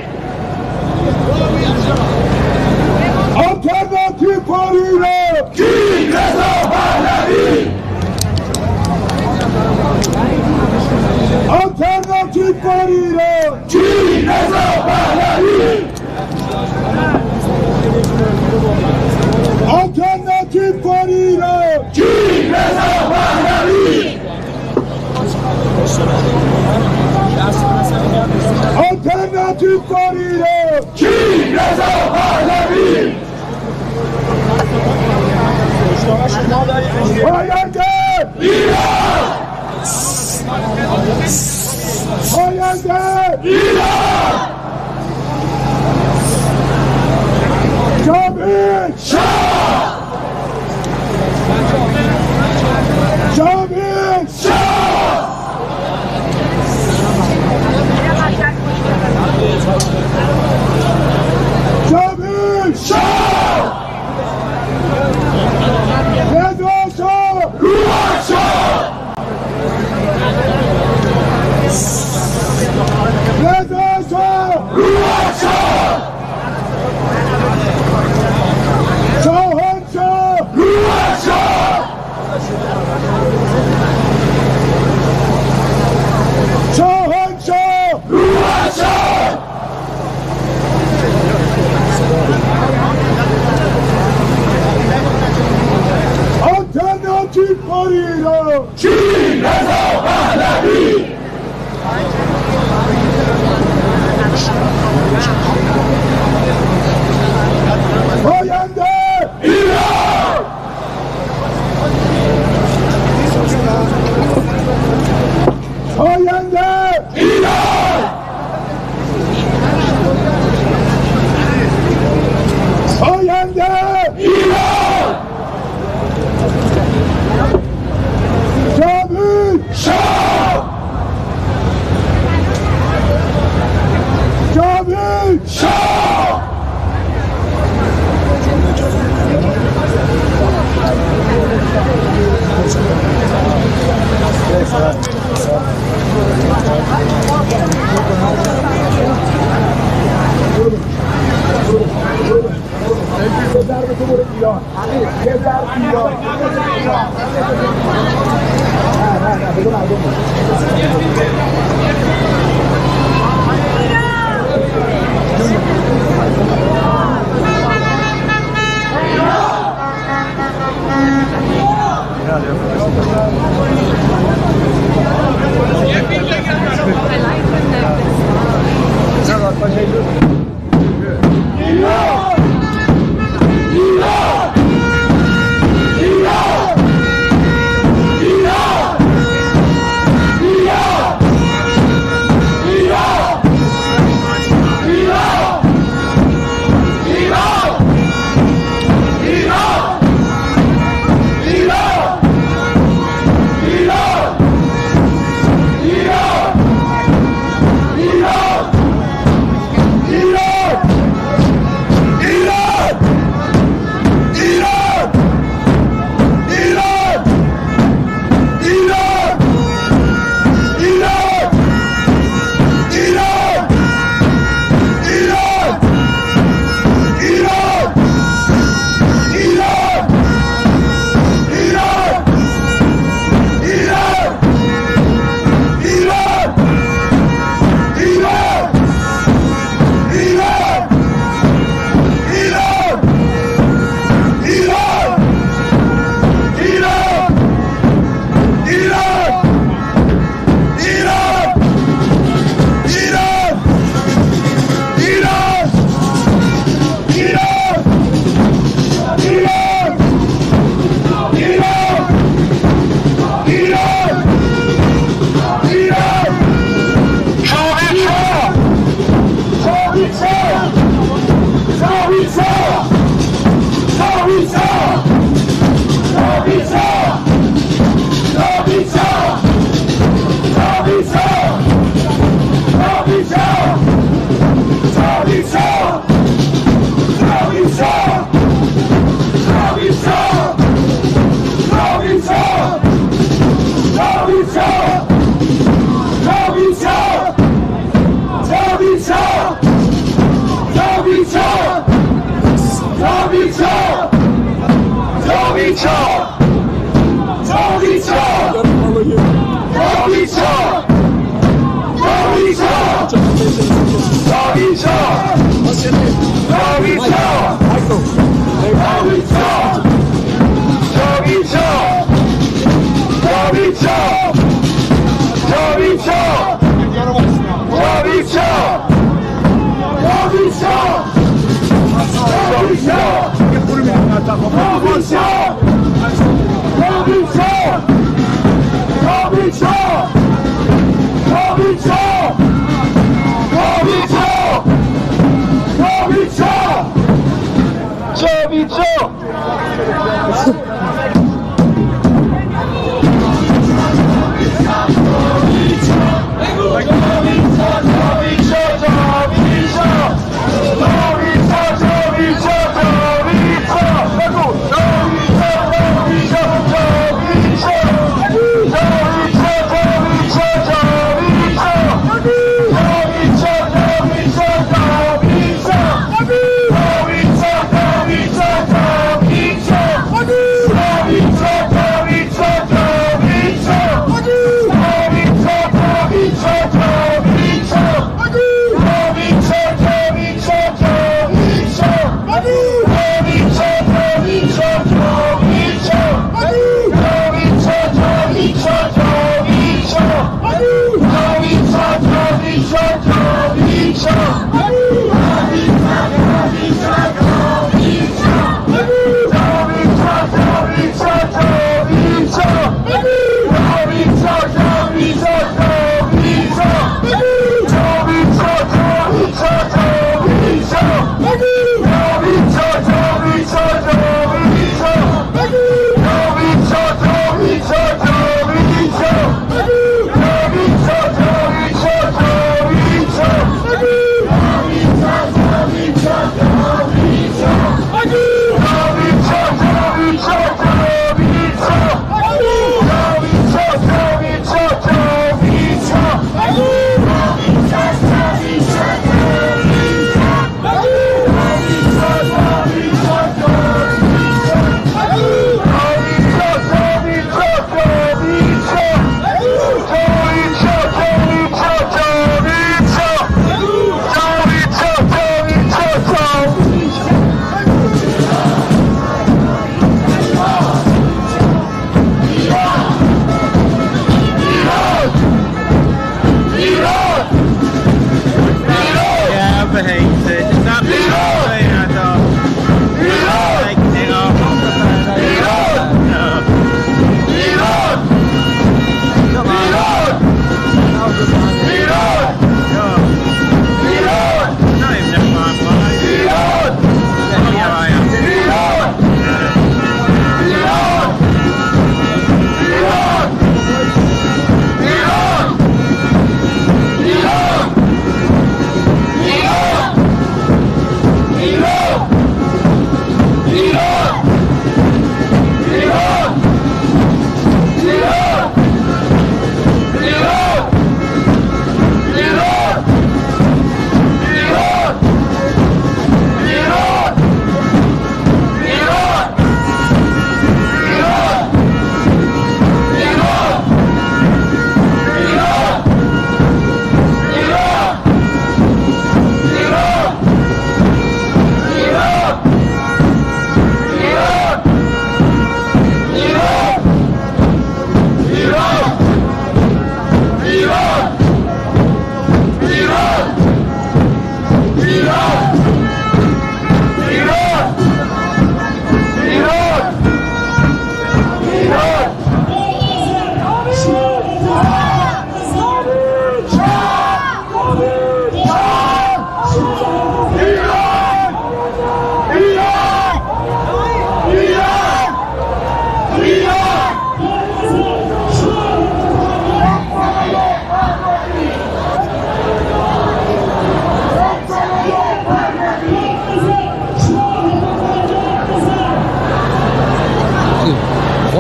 Alternative for Europe! King Reza Pahlavi! Alternative for Europe! King Reza Pahlavi! Alternative for Europe! King Reza Pahlavi! Alternative for Europe! King Reza Pahlavi! Hayalde! İran! Hayalde! İran! Cami! Şah! Cami! Şah! Cami! Şah! Ruaça! Nezaça! Ruaça! Şahança! Ruaça! Şahança! Ruaça! Alternative for Iran! King Reza Pahlavi! Hayalde! İran! Hayalde! İran! Hayalde! İran! Cami! Şah! Cami! Şah! Yes, What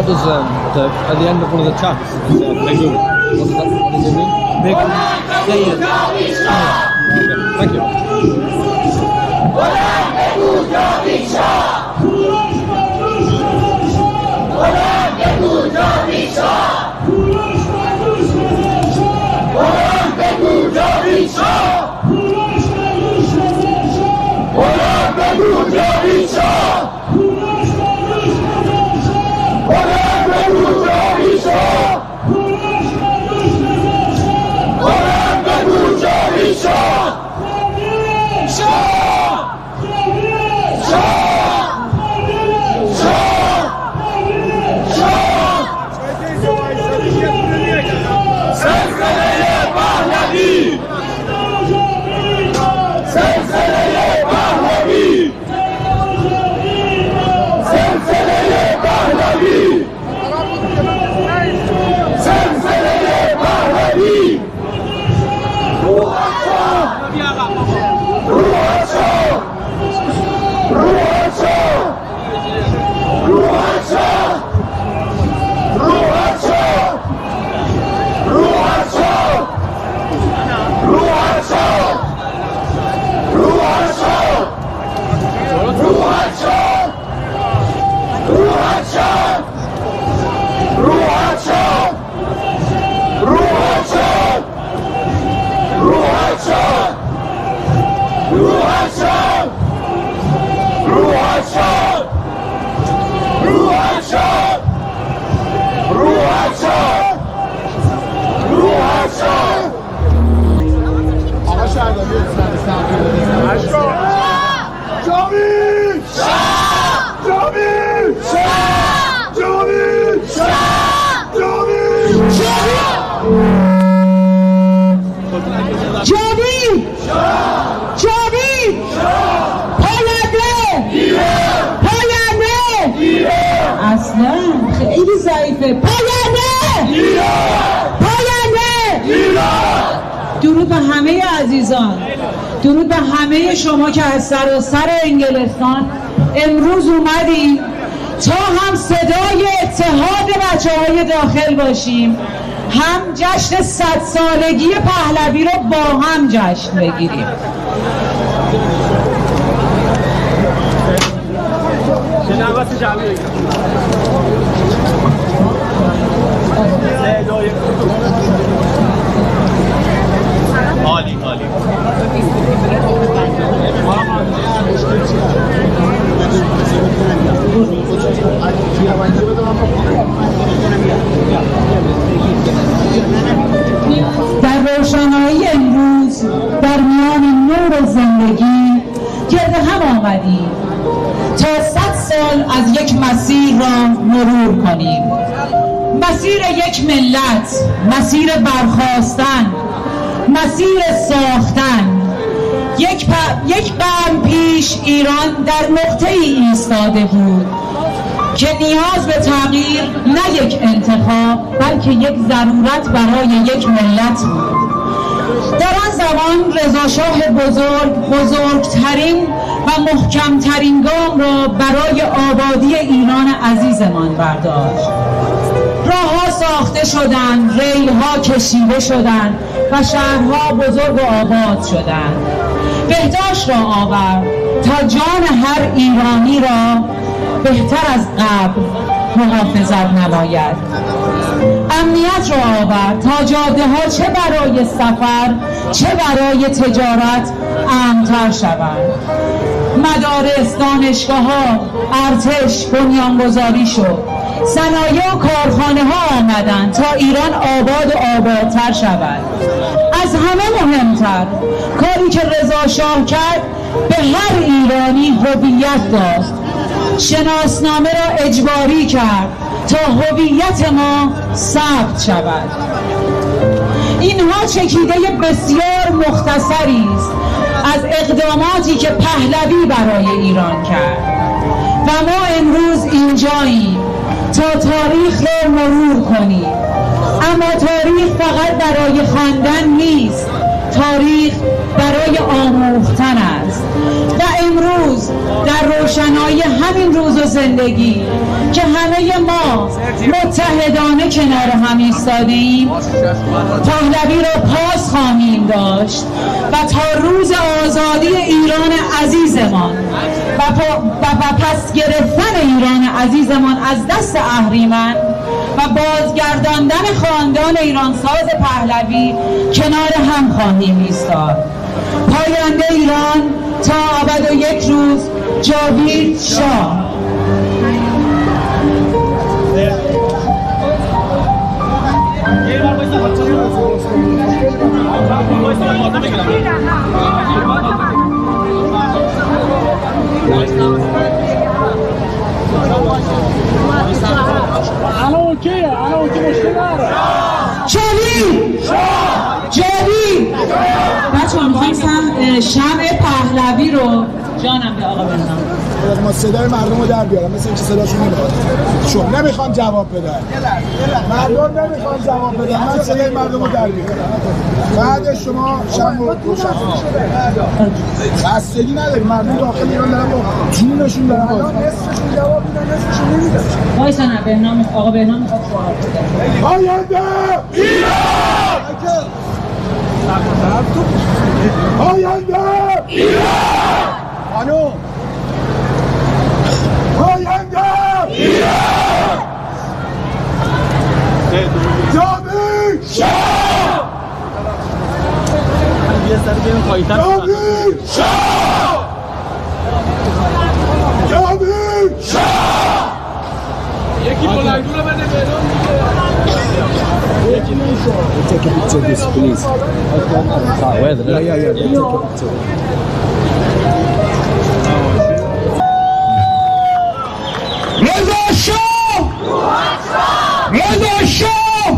does at the end of one of the chants, what does it mean? Big. Thank you. جاوید جاوید پاینده پاینده اصلا خیلی ضعیفه پاینده پاینده. درود به همه عزیزان، درود به همه شما که از سراسر انگلستان امروز اومدیم تا هم صدای اتحاد بچه‌های داخل باشیم، هم جشن 100 سالگی پهلوی رو با هم جشن بگیریم. عالی عالی. در روشنایی امروز در میان نور زندگی گرد هم آمدیم تا 100 سال از یک مسیر را مرور کنیم، مسیر یک ملت، مسیر برخاستن، مسیر ساختن. یک قرن پیش ایران در نقطه‌ای ایستاده بود که نیاز به تغییر نه یک انتخاب بلکه یک ضرورت برای یک ملت بود. در آن زمان رضا شاه بزرگترین و محکمترین گام را برای آبادی ایران عزیزمان برداشت. راه‌ها ساخته شدند، ریل‌ها کشیده شدند و شهرها بزرگ و آباد شدند. بهداشت را آورد تا جان هر ایرانی را بهتر از قبل محافظت نماید. امنیت را آورد تا جاده‌ها چه برای سفر چه برای تجارت امن‌تر شوند. مدارس، دانشگاه‌ها، ارتش بنیانگذاری شد. صنایع و کارخانه‌ها آمدند تا ایران آباد و آبادتر شود. از همه مهمتر کاری که رضا شاه کرد، به هر ایرانی هویت داد. شناسنامه را اجباری کرد تا هویت ما ثبت شود. اینها چکیده بسیار مختصری است از اقداماتی که پهلوی برای ایران کرد و ما امروز اینجاییم تا تاریخ را مرور کنیم. اما تاریخ فقط برای خواندن نیست، تاریخ برای آموختن است. و امروز در روشنایی همین روز و زندگی که همه ما متحدانه کنار هم ایستاده‌ایم، پهلوی را پاس خواهیم داشت و تا روز آزادی ایران عزیزمان و پس گرفتن ایران عزیزمان از دست اهریمن و بازگرداندن خاندان ایرانساز پهلوی کنار هم خواهیم ایستاد. پاینده ایران تا ابد و یک روز. جاوید شاه. الان اوکیه، الان اوکی مشکل نداره. جاوید جاوید. بچه‌ها می‌خواستم شمع پهلوی رو جانم به آقا بزنم. ما صدای مردم رو در بیارم، مثل اینکه صداشون نمیاد. شما نمیخوام جواب بدن. مردم نمیخوام جواب بدن. من صدای مردم رو در بیارم. بعد شما شمع رو روشن کنید. خستگی نداریم. مردم داخل ایران دارن با جونشون دارن. نصفشون جواب میدن، نصفشون نمیدن. وایسا نه بهنام آقا بهنام میخواد جواب بده. پاینده ایران! پاینده ایران! خانم پاینده ایران! جاوید شاه! جاوید شاه! جاوید شاه! یکی بلندگو رو بده بهنام Take a picture of this, please. Yeah. Take a picture. رضا شاه! رضا شاه!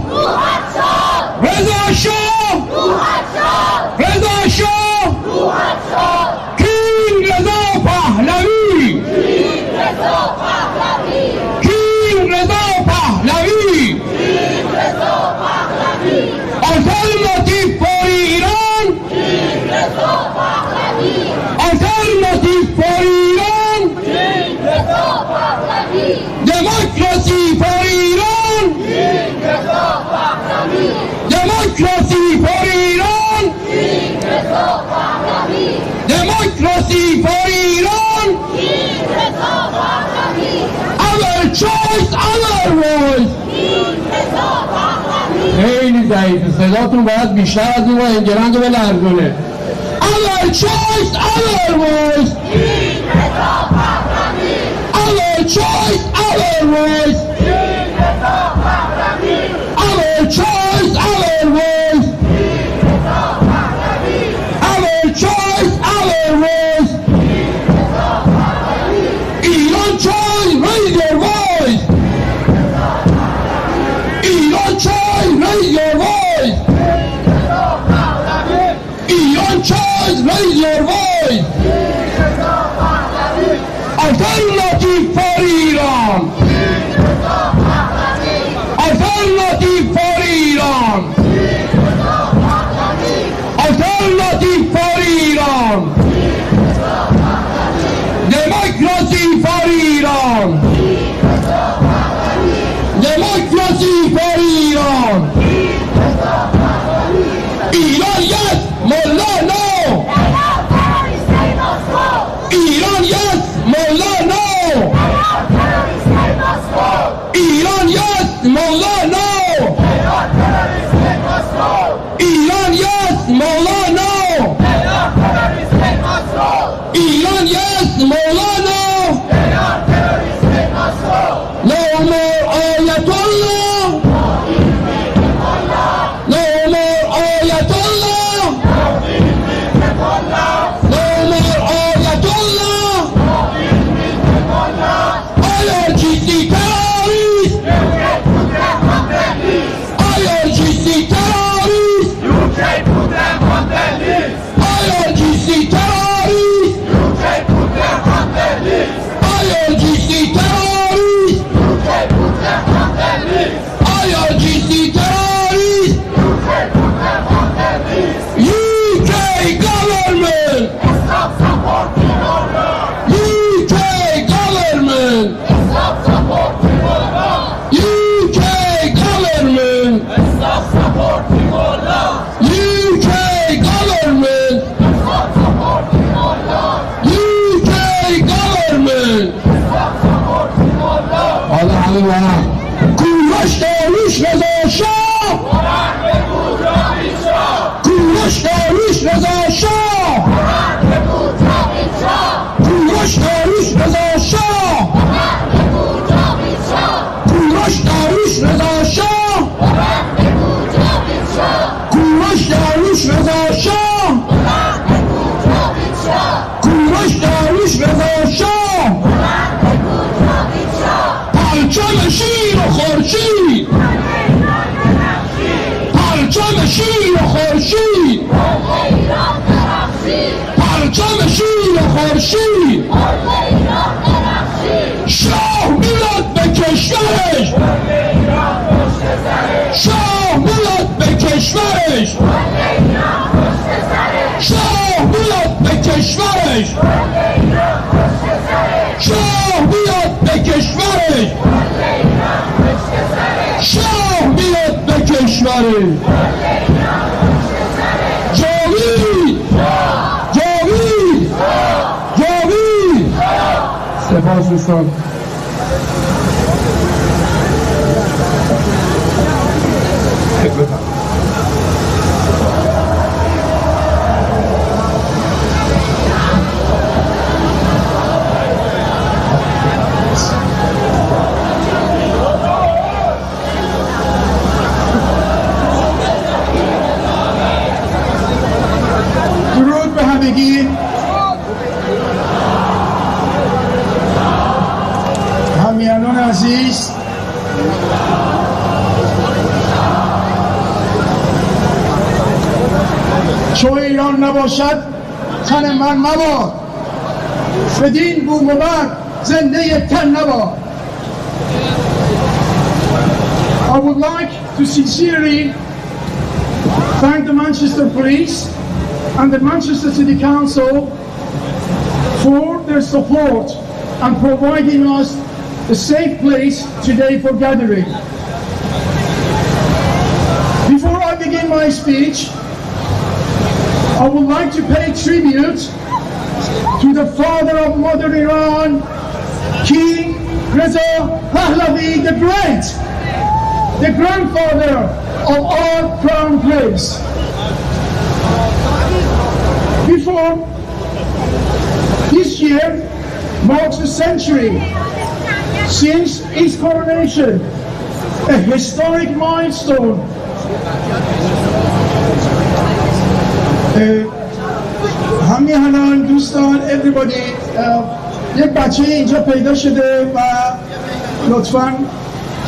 رضا شاه! رضا choice otherwise. خیلی ضعیفه، صداتون باید بیشتر از این انگلند رو بلرزونه. Our choice otherwise. Our choice otherwise. Our choice otherwise. Our choice otherwise. Iran choice, raise your voice. Iran choice, raise your voice. Iran choice, raise your voice. Alternative for Iran. Alternative for Iran. Alternative for Iran. Democracy for Iran. Democracy for Iran. Iran yes, Mullah no. Iran yes, Mullah no. Iran yes, Mullah no. Iran yes, Mullah no. Iran yes, Mullah no. No more Ayatollah. No more Ayatollah. No more Ayatollah. IRGC terrorist. IRGC terrorist. UK put them on their list. IRGC terrorist. UK put them on their list. IRGC terrorist. UK put them on their list. IRGC terrorist. UK put them on their list. UK government. Stop supporting Allah. UK government. Stop supporting Allah. UK government. Stop supporting Allah. UK government. Stop supporting Allah. UK government. Stop supporting Allah. Allah Allah. کوروش داروش رضا شاه. کوروش داروش رضا شاه. کوروش داروش رضا شاه. کوروش داروش رضا شاه. کوروش داروش رضا شاه. کوروش داروش رضا شاه. پرچم شیر و خورشید. پرچم شیر و خورشید. پرچم شیر و خورشید. شاه میاد به کشورش. شاه میاد به کشورش. شاه میاد به کشورش. شاه میاد به کشورش. شاه میاد به کشورش. جاوید جاوید جاوید. سپاس دوستان. درود به همگی. همیهنان عزیز، چو ایران نباشد تن من مباد، بدین بوم و برگ زنده تن نباد. I would like to sincerely thank the Manchester Police and the Manchester City Council for their support and providing us a safe place today for gathering. Before I begin my speech, I would like to pay tribute to the father of modern Iran, King Reza Pahlavi the Great, the grandfather of our crown prince. Before this year marks a century since his coronation, a historic milestone. همیهنان دوستان everybody یک بچه اینجا پیدا شده و لطفاً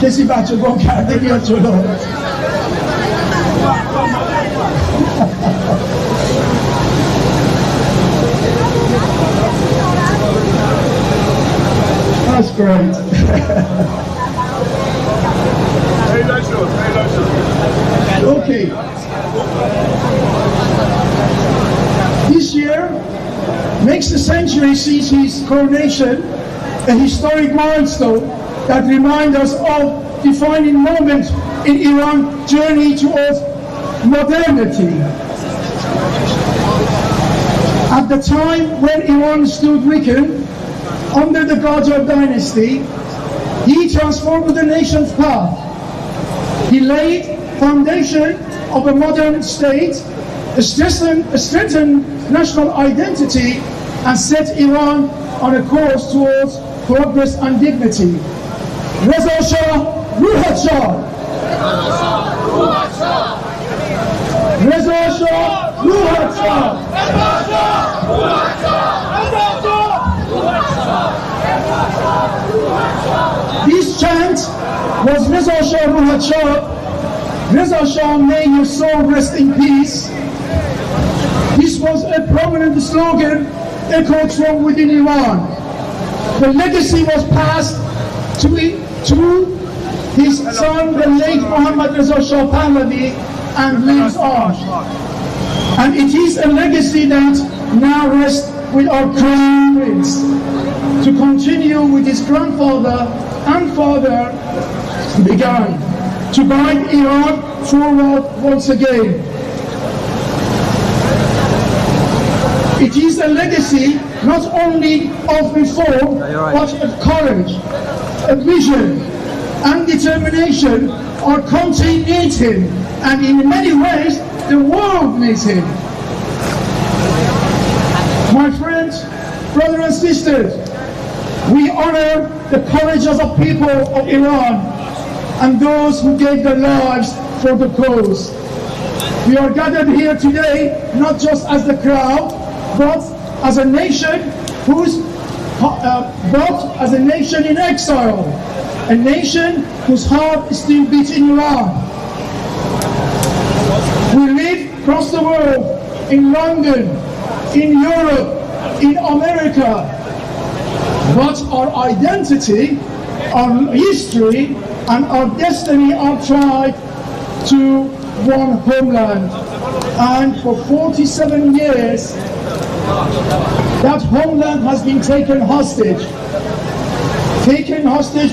کسی بچه گم کرده بیاد جلو. That's great. Okay. This year makes a century since his coronation, a historic milestone that reminds us of defining moment in Iran's journey towards modernity. At the time when Iran stood weakened under the Qajar dynasty, he transformed the nation's path. He laid foundation of a modern state, strengthened national identity, and set Iran on a course towards progress and dignity. Reza Shah, Ruhat Shah! Reza Shah, Ruhat Shah! This chant was Reza Shah, Ruhat Shah. Reza Shah, may your soul rest in peace. This was a prominent slogan echoed from within Iran. The legacy was passed to his son, the late Mohammad Reza Shah Pahlavi, and lives on. And it is a legacy that now rests with our crown prince to continue with his grandfather and father began, to guide Iran forward once again. It is a legacy not only of reform, but of courage, a vision, and determination are contained in him, and in many ways, the world needs him. My friends, brothers and sisters, we honor the courage of the people of Iran and those who gave their lives for the cause. We are gathered here today not just as the crowd, but as a nation as a nation in exile, a nation whose heart still beats in Iran. We live across the world, in London, in Europe, in America, but our identity, our history, and our destiny are tied to one homeland. And for 47 years, that homeland has been taken hostage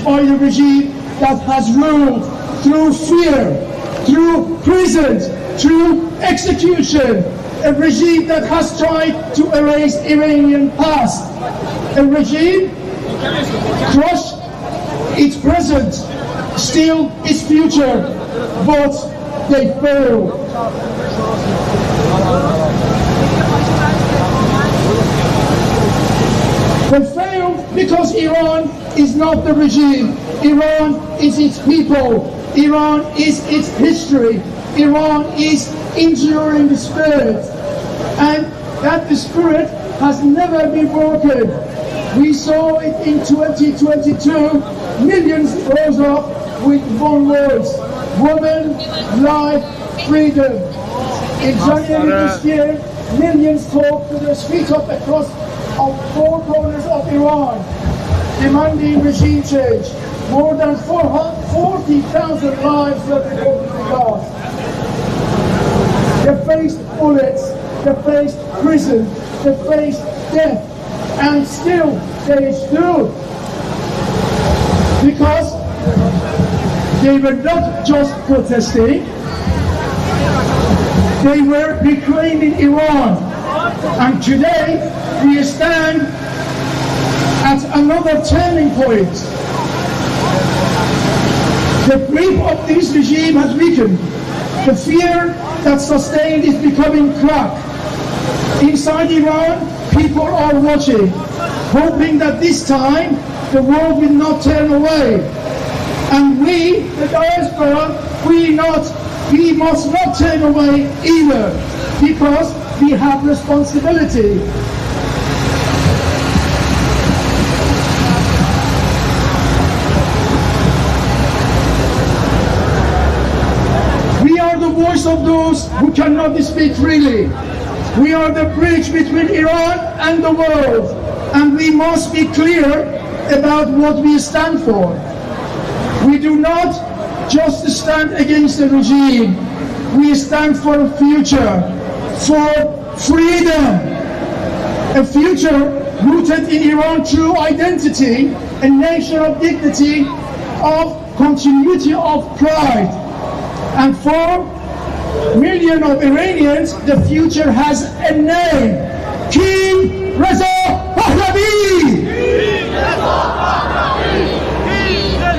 by the regime that has ruled through fear, through prisons, through execution, a regime that has tried to erase Iranian past, a regime crushed its present, steal its future, but they failed. They failed because Iran is not the regime. Iran is its people. Iran is its history. Iran is enduring the spirit. And that spirit has never been broken. We saw it in 2022. Millions rose up with one word: woman, life, freedom. In January this year, millions took to the streets across four corners of Iran, demanding regime change. More than 40,000 lives were reportedly lost. They faced bullets, they faced prison, they faced death, and still they stood. Because they were not just protesting, they were reclaiming Iran. And today we stand at another turning point. The grip of this regime has weakened. The fear that sustained is becoming cracked. Inside Iran, people are watching, hoping that this time the world will not turn away. And we, the diaspora, we must not turn away either, because we have responsibility. We are the voice of those who cannot speak freely. We are the bridge between Iran and the world, and we must be clear about what we stand for. We do not just stand against the regime, we stand for a future, for freedom, a future rooted in Iran's true identity, a nation of dignity, of continuity, of pride. And for millions of Iranians, the future has a name: King Reza Pahlavi!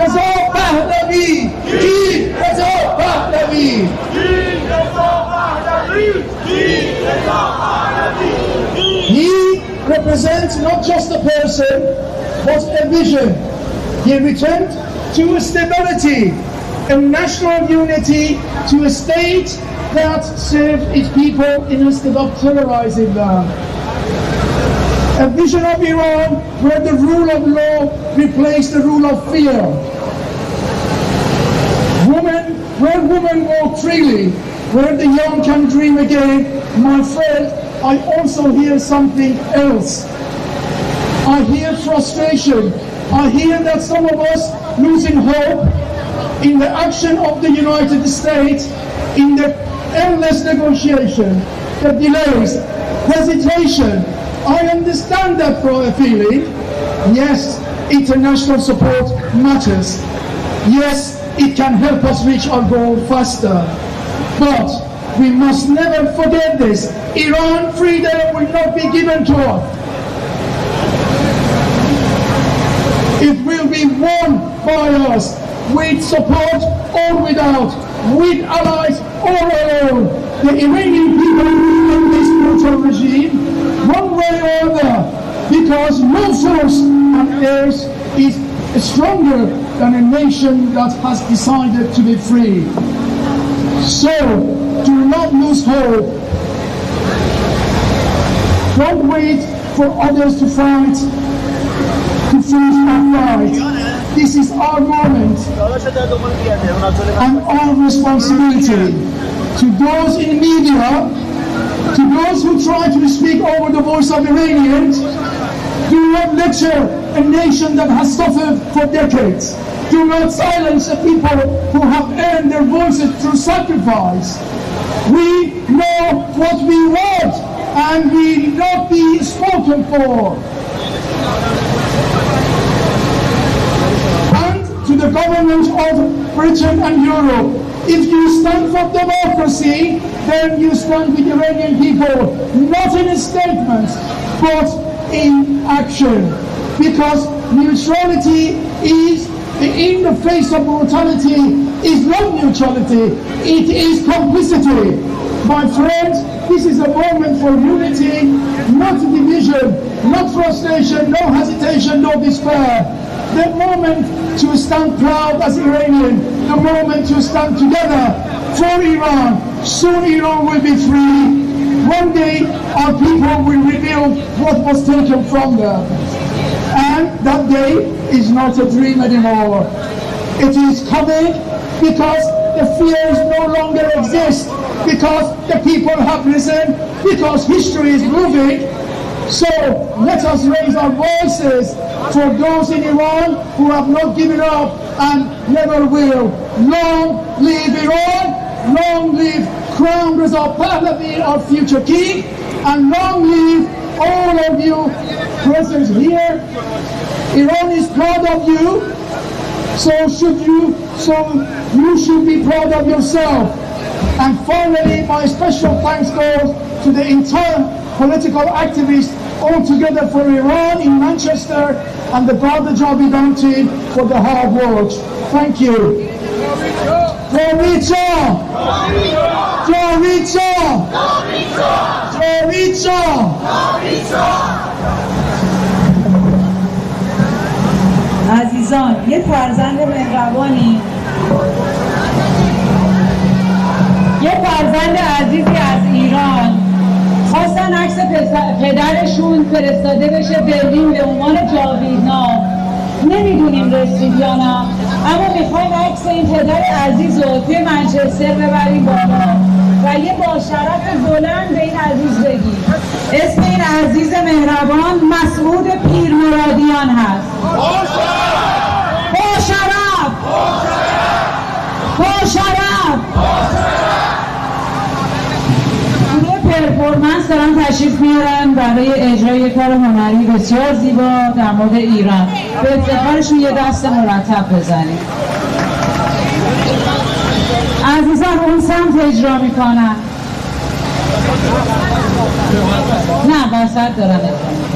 Reza Pahlavi! King Reza Pahlavi! He represents not just a person, but a vision. He returned to stability, a national unity, to a state that serves its people instead of terrorizing them. A vision of Iran where the rule of law replaced the rule of fear. Where women walk freely, where the young can dream again. My friend, I also hear something else. I hear frustration. I hear that some of us losing hope in the action of the United States, in the endless negotiation, the delays, hesitation. I understand that feeling. Yes, international support matters. Yes, it can help us reach our goal faster. But we must never forget this. Iran freedom will not be given to us. It will be won by us, with support or without, with allies or alone. The Iranian people will this brutal regime, one way or other, because no force on earth is stronger than a nation that has decided to be free. So, do not lose hope. Don't wait for others to fight, to finish our fight. This is our moment and our responsibility. To those in media, to those who try to speak over the voice of Iranians, do not lecture a nation that has suffered for decades. Do not silence the people who have earned their voices through sacrifice. We know what we want, and we will not be spoken for. And to the governments of Britain and Europe, if you stand for democracy, then you stand with the Iranian people, not in statements, but in action. Because neutrality is, in the face of brutality, is not neutrality, it is complicity. My friends, this is a moment for unity, not division, not frustration, no hesitation, no despair. The moment to stand proud as Iranian, the moment to stand together for Iran. Soon Iran will be free. One day our people will rebuild what was taken from them. And that day is not a dream anymore. It is coming because the fears no longer exist, because the people have risen, because history is moving. So let us raise our voices for those in Iran who have not given up and never will. Long live Iran, long live Crown Reza Pahlavi, our future king, and long live all of you present here. Iran is proud of you, so you should be proud of yourself. And finally, my special thanks goes to the entire political activists all together for Iran in Manchester and the Garda Javidan team for the hard work. Thank you. جاویدجا جاویدجا جاویدجا عزیزان، یه فرزند مهربانی، یه فرزند عزیزی از ایران خواستن عکس پدرشون فرستاده بشه برلین به عنوان جاویدنام. نمیدونیم رسید یا نه، اما میخوایم عکس این پدر عزیز رو توی منچستر ببریم بالا و یه با شرف بلند به این عزیز بگیم. اسم این عزیز مهربان مسعود پیرمرادیان هست. با شرف با شرف. گروه پرفورمنس دارن تشریف میارن برای اجرای کار هنری بسیار زیبا در مورد ایران. به افتخارشون یه دست مرتب بزنیم. عزیزان اون سمت اجرا میکنن. نه وسط دارن اجرا میکنن.